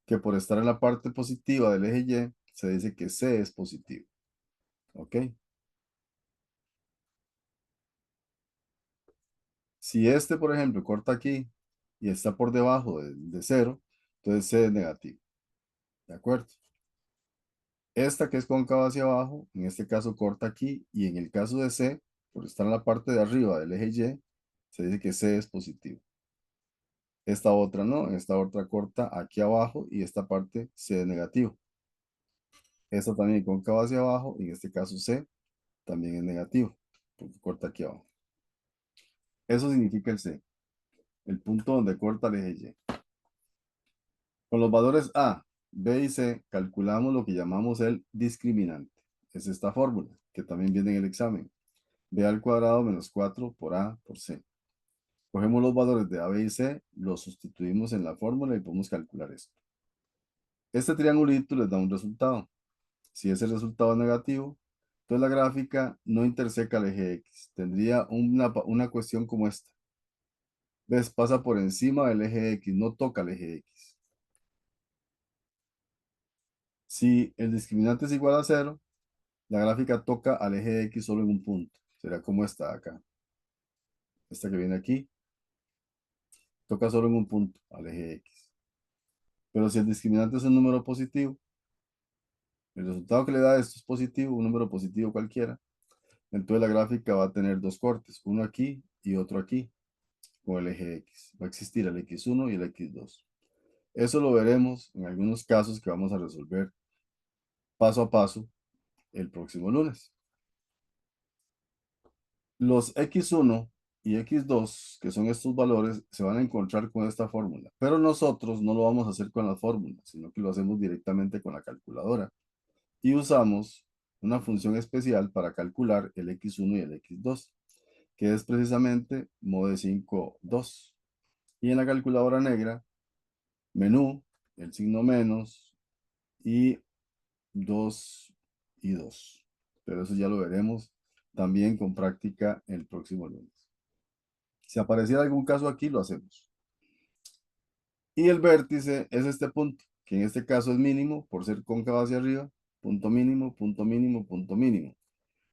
que por estar en la parte positiva del eje Y, se dice que C es positivo. ¿Ok? Si este, por ejemplo, corta aquí y está por debajo de 0, entonces C es negativo. ¿De acuerdo? Esta que es cóncava hacia abajo, en este caso corta aquí, y en el caso de C, por estar en la parte de arriba del eje Y, se dice que C es positivo. Esta otra no, esta otra corta aquí abajo y esta parte C es negativo. Esta también cóncava hacia abajo, en este caso C también es negativo, porque corta aquí abajo. Eso significa el C, el punto donde corta el eje Y. Con los valores A, B y C calculamos lo que llamamos el discriminante. Es esta fórmula que también viene en el examen. B al cuadrado menos 4 por A por C. Cogemos los valores de A, B y C, los sustituimos en la fórmula y podemos calcular esto. Este triangulito les da un resultado. Si ese resultado es negativo, entonces la gráfica no interseca el eje X. Tendría una cuestión como esta. ¿Ves? Pasa por encima del eje X, no toca el eje X. Si el discriminante es igual a 0, la gráfica toca al eje X solo en un punto. Será como esta de acá. Esta que viene aquí, toca solo en un punto al eje X. Pero si el discriminante es un número positivo, el resultado que le da esto es positivo, un número positivo cualquiera, entonces la gráfica va a tener 2 cortes, uno aquí y otro aquí, con el eje X. Va a existir el X1 y el X2. Eso lo veremos en algunos casos que vamos a resolver paso a paso el próximo lunes. Los X1 y X2, que son estos valores, se van a encontrar con esta fórmula. Pero nosotros no lo vamos a hacer con la fórmula, sino que lo hacemos directamente con la calculadora. Y usamos una función especial para calcular el X1 y el X2, que es precisamente mode 5.2. Y en la calculadora negra, menú, el signo menos y 2 y 2. Pero eso ya lo veremos también con práctica el próximo lunes. Si apareciera algún caso aquí, lo hacemos. Y el vértice es este punto, que en este caso es mínimo por ser cóncavo hacia arriba, punto mínimo, punto mínimo, punto mínimo.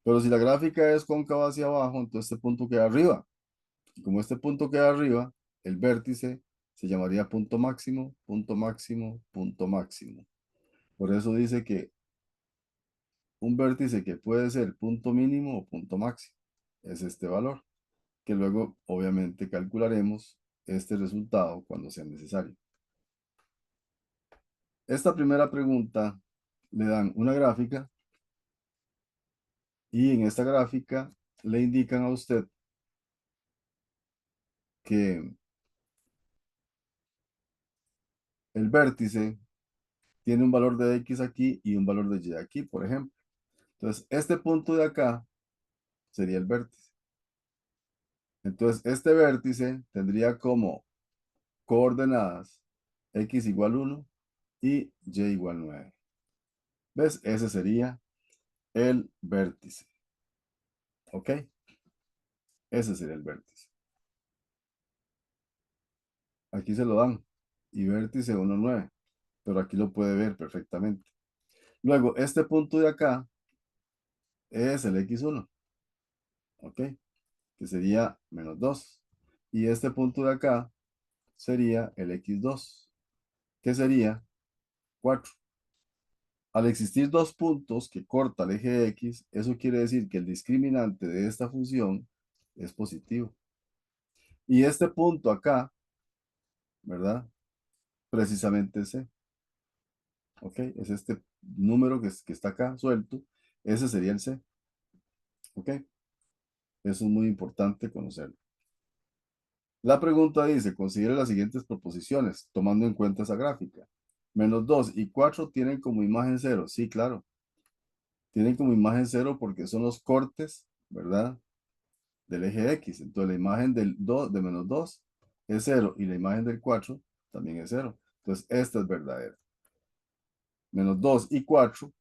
Pero si la gráfica es cóncava hacia abajo, entonces este punto queda arriba. Y como este punto queda arriba, el vértice se llamaría punto máximo, punto máximo, punto máximo. Por eso dice que un vértice que puede ser punto mínimo o punto máximo es este valor, que luego obviamente calcularemos este resultado cuando sea necesario. Esta primera pregunta le dan una gráfica y en esta gráfica le indican a usted que el vértice tiene un valor de X aquí y un valor de Y aquí, por ejemplo. Entonces, este punto de acá sería el vértice. Entonces, este vértice tendría como coordenadas X igual 1 y Y igual 9. ¿Ves? Ese sería el vértice. ¿Ok? Ese sería el vértice. Aquí se lo dan. Y vértice 1, 9. Pero aquí lo puede ver perfectamente. Luego, este punto de acá es el X1. ¿Ok? Que sería menos 2. Y este punto de acá sería el X2. Que sería 4. Al existir dos puntos que corta el eje X, eso quiere decir que el discriminante de esta función es positivo. Y este punto acá, ¿verdad? Precisamente es C. ¿Ok? Es este número que está acá suelto. Ese sería el C. ¿Ok? Eso es muy importante conocerlo. La pregunta dice, considere las siguientes proposiciones, tomando en cuenta esa gráfica. Menos 2 y 4 tienen como imagen 0. Sí, claro. Tienen como imagen 0 porque son los cortes, ¿verdad? Del eje X. Entonces la imagen de menos 2 es 0 y la imagen del 4 también es 0. Entonces esta es verdadera. Menos 2 y 4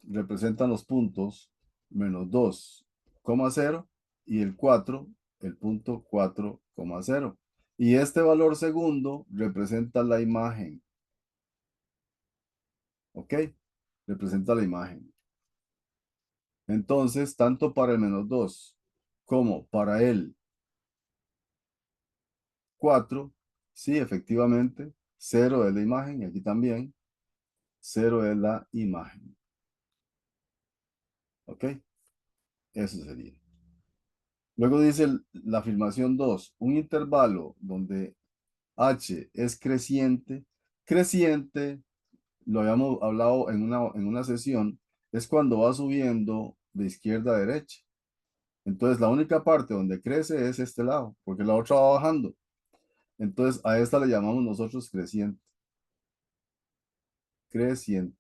representan los puntos menos 2,0 y el 4, el punto 4,0. Y este valor segundo representa la imagen. ¿Ok? Representa la imagen. Entonces, tanto para el menos 2 como para el 4, sí, efectivamente, 0 es la imagen y aquí también 0 es la imagen. ¿Ok? Eso sería. Luego dice la afirmación 2, un intervalo donde H es creciente. Creciente, lo habíamos hablado en una sesión, es cuando va subiendo de izquierda a derecha. Entonces, la única parte donde crece es este lado, porque la otra va bajando. Entonces, a esta le llamamos nosotros creciente. Creciente.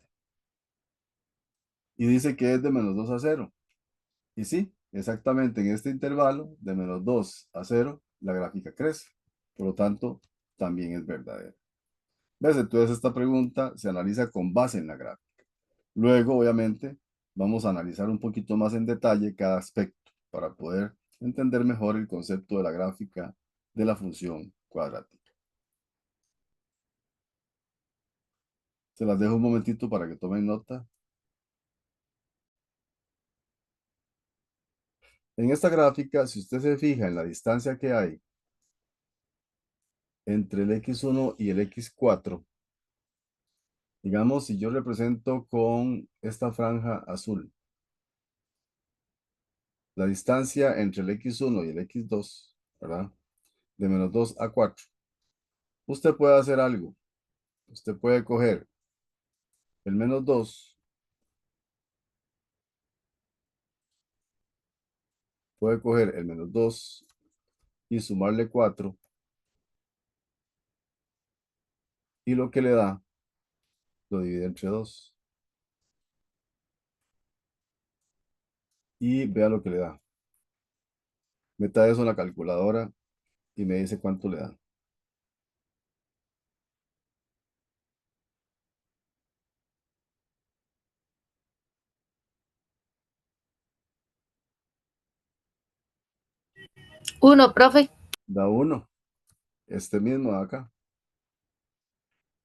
Y dice que es de menos 2 a 0. Y sí, exactamente en este intervalo de menos 2 a 0, la gráfica crece. Por lo tanto, también es verdadera. ¿Ves? Entonces esta pregunta se analiza con base en la gráfica. Luego, obviamente, vamos a analizar un poquito más en detalle cada aspecto para poder entender mejor el concepto de la gráfica de la función cuadrática. Se las dejo un momentito para que tomen nota. En esta gráfica, si usted se fija en la distancia que hay entre el X1 y el X4, digamos, si yo represento con esta franja azul, la distancia entre el X1 y el X2, ¿verdad? De menos 2 a 4. Usted puede hacer algo. Usted puede coger el menos 2, puede coger el menos 2 y sumarle 4, y lo que le da, lo divide entre 2. Y vea lo que le da. Meta eso en la calculadora y me dice cuánto le da. Uno, profe. Da 1. Este mismo de acá.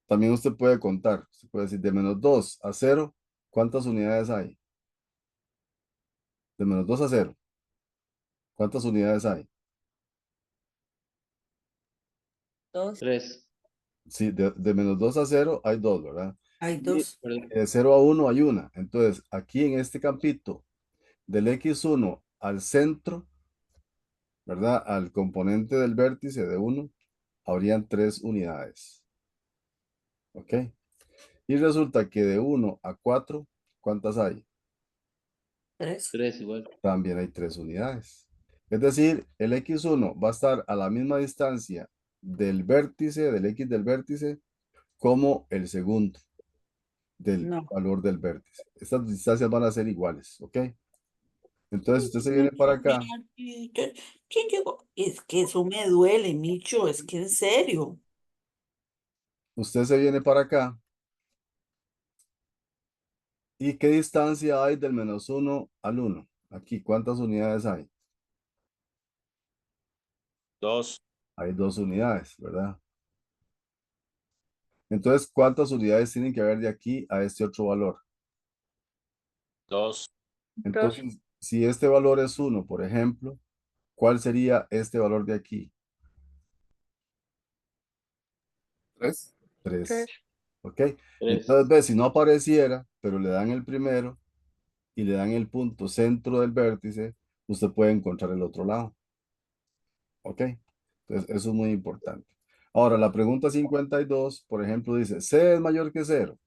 También usted puede contar. Usted puede decir de menos 2 a 0, ¿cuántas unidades hay? De menos 2 a 0, ¿cuántas unidades hay? 2. 3. Sí, de menos 2 a 0 hay 2, ¿verdad? Hay Y dos. de 0 a 1 hay una. Entonces, aquí en este campito, del X1 al centro, ¿verdad? Al componente del vértice de 1, habrían 3 unidades. ¿Ok? Y resulta que de 1 a 4, ¿cuántas hay? 3. 3 igual. También hay 3 unidades. Es decir, el X1 va a estar a la misma distancia del vértice, del X del vértice, como el segundo del No. valor del vértice. Estas distancias van a ser iguales, ¿ok? Entonces, usted se viene Micho, para acá. Micho, ¿quién llegó? Es que eso me duele, Micho, es que en serio. Usted se viene para acá. ¿Y qué distancia hay del menos 1 al 1? Aquí, ¿cuántas unidades hay? 2, Hay 2 unidades, ¿verdad? Entonces, ¿cuántas unidades tienen que haber de aquí a este otro valor? 2, Entonces, si este valor es 1, por ejemplo, ¿cuál sería este valor de aquí? 3. 3. ¿Ok? 3. Entonces, ve, si no apareciera, pero le dan el primero y le dan el punto centro del vértice, usted puede encontrar el otro lado. ¿Ok? Entonces, eso es muy importante. Ahora, la pregunta 52, por ejemplo, dice, C es mayor que 0.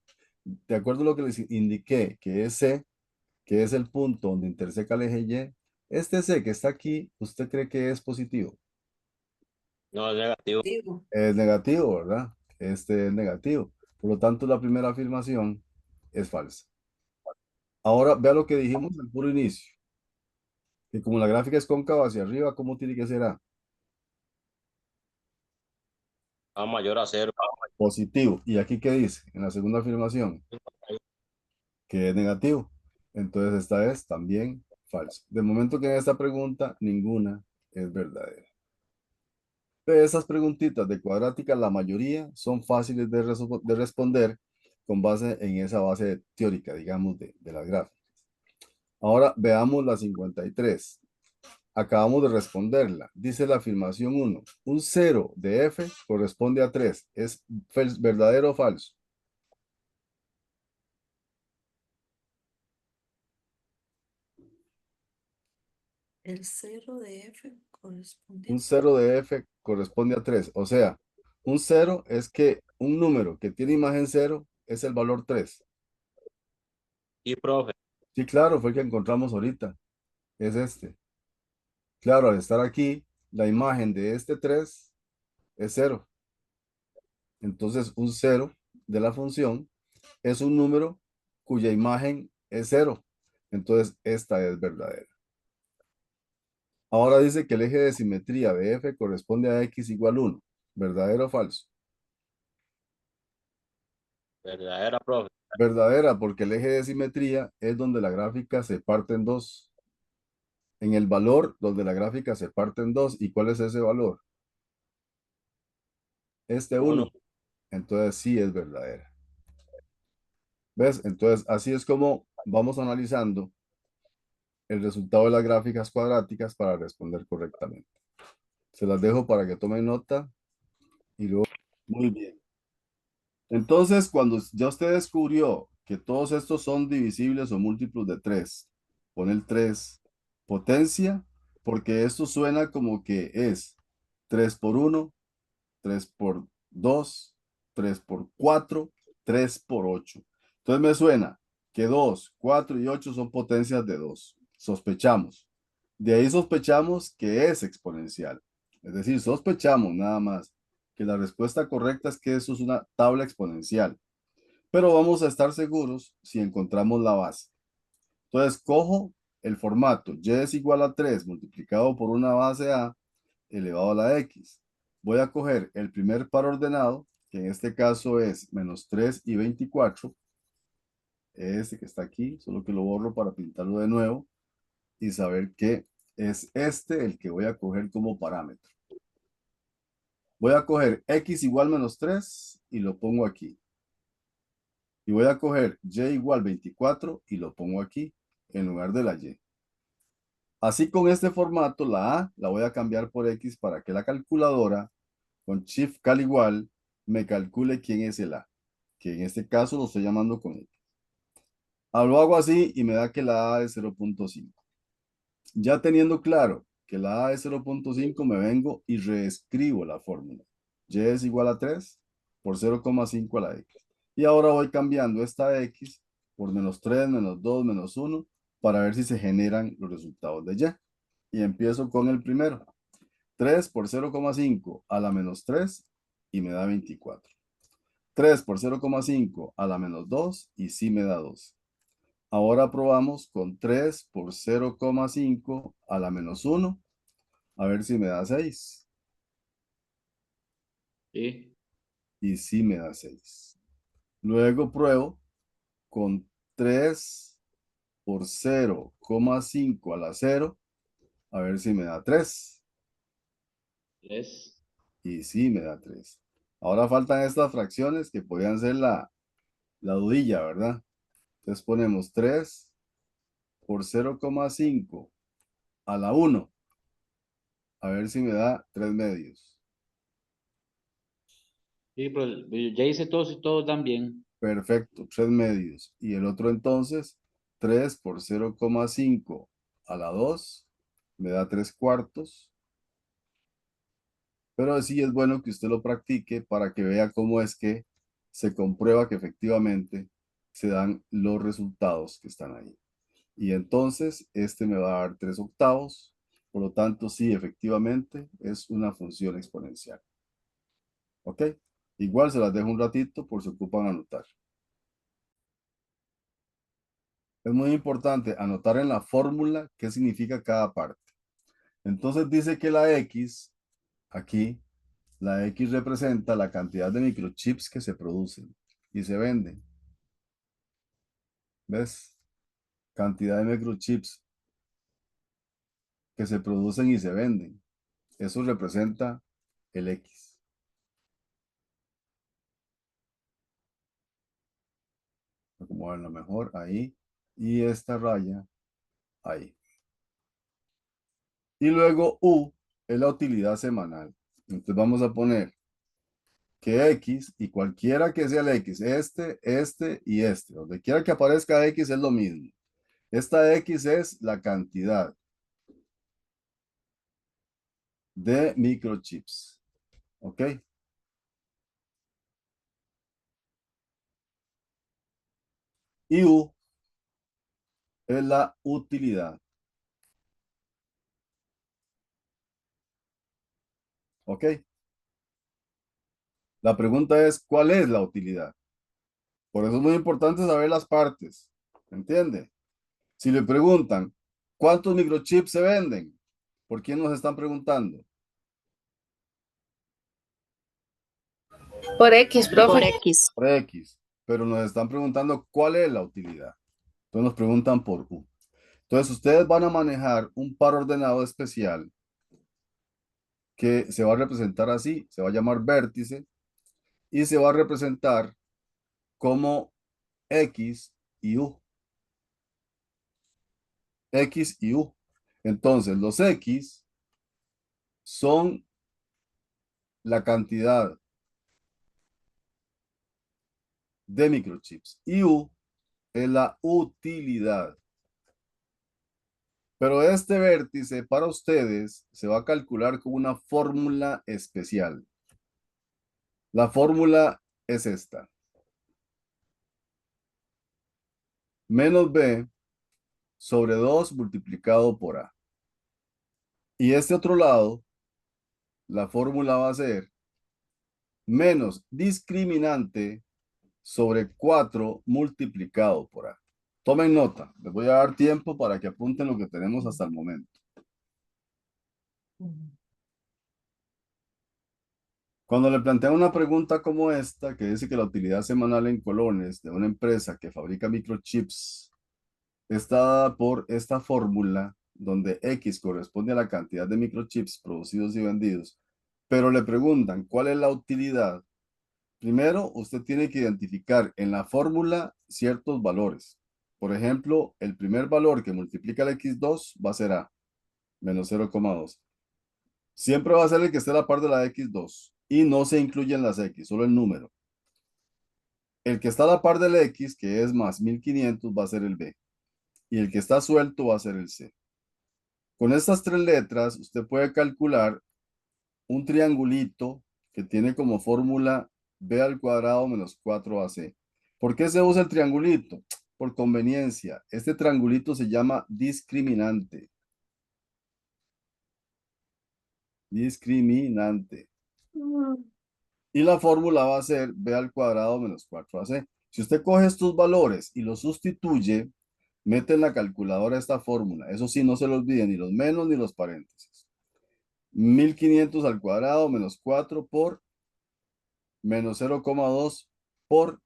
De acuerdo a lo que les indiqué, que es C, que es el punto donde interseca el eje Y, este C que está aquí, ¿usted cree que es positivo? no es negativo. Digo, Es negativo, ¿verdad? Este es negativo. Por lo tanto, la primera afirmación es falsa. Ahora, vea lo que dijimos al puro inicio, que como la gráfica es cóncava hacia arriba, ¿cómo tiene que ser A? A mayor a 0. Positivo. ¿Y aquí qué dice? En la segunda afirmación, que es negativo. Entonces, esta es también falsa. De momento que en esta pregunta, ninguna es verdadera. De esas preguntitas de cuadrática, la mayoría son fáciles de responder con base en esa base teórica, digamos, de las gráficas. Ahora veamos la 53. Acabamos de responderla. Dice la afirmación 1. Un 0 de f corresponde a 3. ¿Es verdadero o falso? el 0 de F corresponde Un a 0 de f corresponde a 3. O sea, un 0 es que un número que tiene imagen 0 es el valor 3. Y profe, Sí, claro, fue el que encontramos ahorita. Es este. Claro, al estar aquí, la imagen de este 3 es 0. Entonces, un 0 de la función es un número cuya imagen es 0. Entonces, esta es verdadera. Ahora dice que el eje de simetría de f corresponde a x igual 1. ¿Verdadero o falso? verdadera, profe. Verdadera, porque el eje de simetría es donde la gráfica se parte en dos. En el valor donde la gráfica se parte en dos. ¿Y cuál es ese valor? Este 1. 1. Entonces sí es verdadera. ¿Ves? Entonces así es como vamos analizando el resultado de las gráficas cuadráticas para responder correctamente. Se las dejo para que tomen nota y luego... Muy bien. Entonces, cuando ya usted descubrió que todos estos son divisibles o múltiplos de 3, pone el 3 potencia, porque esto suena como que es 3 por 1, 3 por 2, 3 por 4, 3 por 8. Entonces me suena que 2, 4 y 8 son potencias de 2. Sospechamos. De ahí sospechamos que es exponencial. Es decir, sospechamos nada más que la respuesta correcta es que eso es una tabla exponencial. Pero vamos a estar seguros si encontramos la base. Entonces, cojo el formato y es igual a 3 multiplicado por una base a elevado a la x. Voy a coger el primer par ordenado, que en este caso es menos 3 y 24. Este que está aquí, solo que lo borro para pintarlo de nuevo y saber que es este el que voy a coger como parámetro. Voy a coger x igual menos 3 y lo pongo aquí. Y voy a coger y igual 24 y lo pongo aquí en lugar de la y. Así con este formato, la a la voy a cambiar por x para que la calculadora con Shift cal igual me calcule quién es el a, que en este caso lo estoy llamando con X. Lo hago así y me da que la A es 0.5. Ya teniendo claro que la A es 0.5, me vengo y reescribo la fórmula. Y es igual a 3 por 0,5 a la X. Y ahora voy cambiando esta X por menos 3, menos 2, menos 1, para ver si se generan los resultados de Y. Y empiezo con el primero. 3 por 0,5 a la menos 3 y me da 24. 3 por 0,5 a la menos 2 y sí me da 2. Ahora probamos con 3 por 0,5 a la menos 1. A ver si me da 6. Sí. Y sí me da 6. Luego pruebo con 3 por 0,5 a la 0. A ver si me da 3. 3. Y sí me da 3. Ahora faltan estas fracciones que podrían ser la dudilla, ¿verdad? Entonces ponemos 3 por 0,5 a la 1. A ver si me da 3 medios. Sí, pero ya hice todos y todos dan bien. Perfecto, 3 medios. Y el otro entonces, 3 por 0,5 a la 2 me da 3 cuartos. Pero sí es bueno que usted lo practique para que vea cómo es que se comprueba que efectivamente se dan los resultados que están ahí. Y entonces este me va a dar 3 octavos. Por lo tanto, sí, efectivamente es una función exponencial. ¿Ok? Igual se las dejo un ratito por si ocupan anotar. Es muy importante anotar en la fórmula qué significa cada parte. Entonces dice que la X, aquí, la X representa la cantidad de microchips que se producen y se venden. ¿Ves? Cantidad de microchips que se producen y se venden. Eso representa el X. Acomodarlo mejor ahí. Y esta raya ahí. Y luego U es la utilidad semanal. Entonces vamos a poner que X y cualquiera que sea el X, este y este, donde quiera que aparezca X es lo mismo. Esta X es la cantidad de microchips. ¿Ok? Y U es la utilidad. ¿Ok? La pregunta es, ¿cuál es la utilidad? Por eso es muy importante saber las partes. ¿Entiende? Si le preguntan, ¿cuántos microchips se venden? ¿Por quién nos están preguntando? Por X, Por profe. X. Por X. Pero nos están preguntando cuál es la utilidad. Entonces nos preguntan por U. Entonces ustedes van a manejar un par ordenado especial que se va a representar así, se va a llamar vértice y se va a representar como X y U. X y U. Entonces los X son la cantidad de microchips y U es la utilidad. Pero este vértice para ustedes se va a calcular con una fórmula especial. La fórmula es esta. Menos B sobre 2 multiplicado por A. Y este otro lado, la fórmula va a ser menos discriminante sobre 4 multiplicado por A. Tomen nota, les voy a dar tiempo para que apunten lo que tenemos hasta el momento. Cuando le plantean una pregunta como esta, que dice que la utilidad semanal en colones de una empresa que fabrica microchips está dada por esta fórmula, donde X corresponde a la cantidad de microchips producidos y vendidos, pero le preguntan cuál es la utilidad. Primero, usted tiene que identificar en la fórmula ciertos valores. Por ejemplo, el primer valor que multiplica el X2 va a ser A, menos 0,2. Siempre va a ser el que esté a la par de la X2 y no se incluyen las X, solo el número. El que está a la par del X, que es más 1500, va a ser el B. Y el que está suelto va a ser el C. Con estas tres letras, usted puede calcular un triangulito que tiene como fórmula B al cuadrado menos 4AC. ¿Por qué se usa el triangulito? Por conveniencia. Este triangulito se llama discriminante. Discriminante. Y la fórmula va a ser B al cuadrado menos 4AC. Si usted coge estos valores y los sustituye, mete en la calculadora esta fórmula. Eso sí, no se lo olviden ni los menos ni los paréntesis. 1500 al cuadrado menos 4 por menos 0,2 por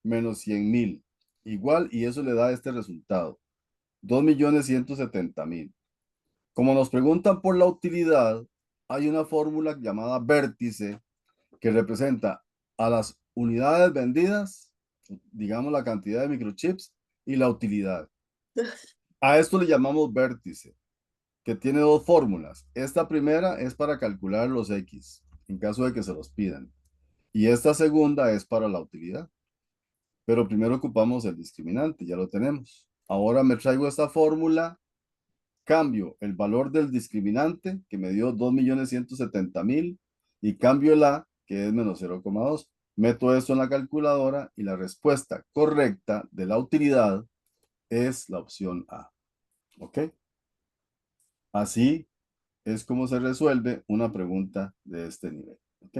menos 100,000. Igual, y eso le da este resultado. 2.170.000. Como nos preguntan por la utilidad, hay una fórmula llamada vértice que representa a las unidades vendidas, digamos la cantidad de microchips y la utilidad. A esto le llamamos vértice, que tiene dos fórmulas. Esta primera es para calcular los X, en caso de que se los pidan. Y esta segunda es para la utilidad. Pero primero ocupamos el discriminante, ya lo tenemos. Ahora me traigo esta fórmula, cambio el valor del discriminante, que me dio 2.170.000, y cambio el A, que es menos 0,2. Meto esto en la calculadora y la respuesta correcta de la utilidad es la opción A. ¿Ok? Así es como se resuelve una pregunta de este nivel. ¿Ok?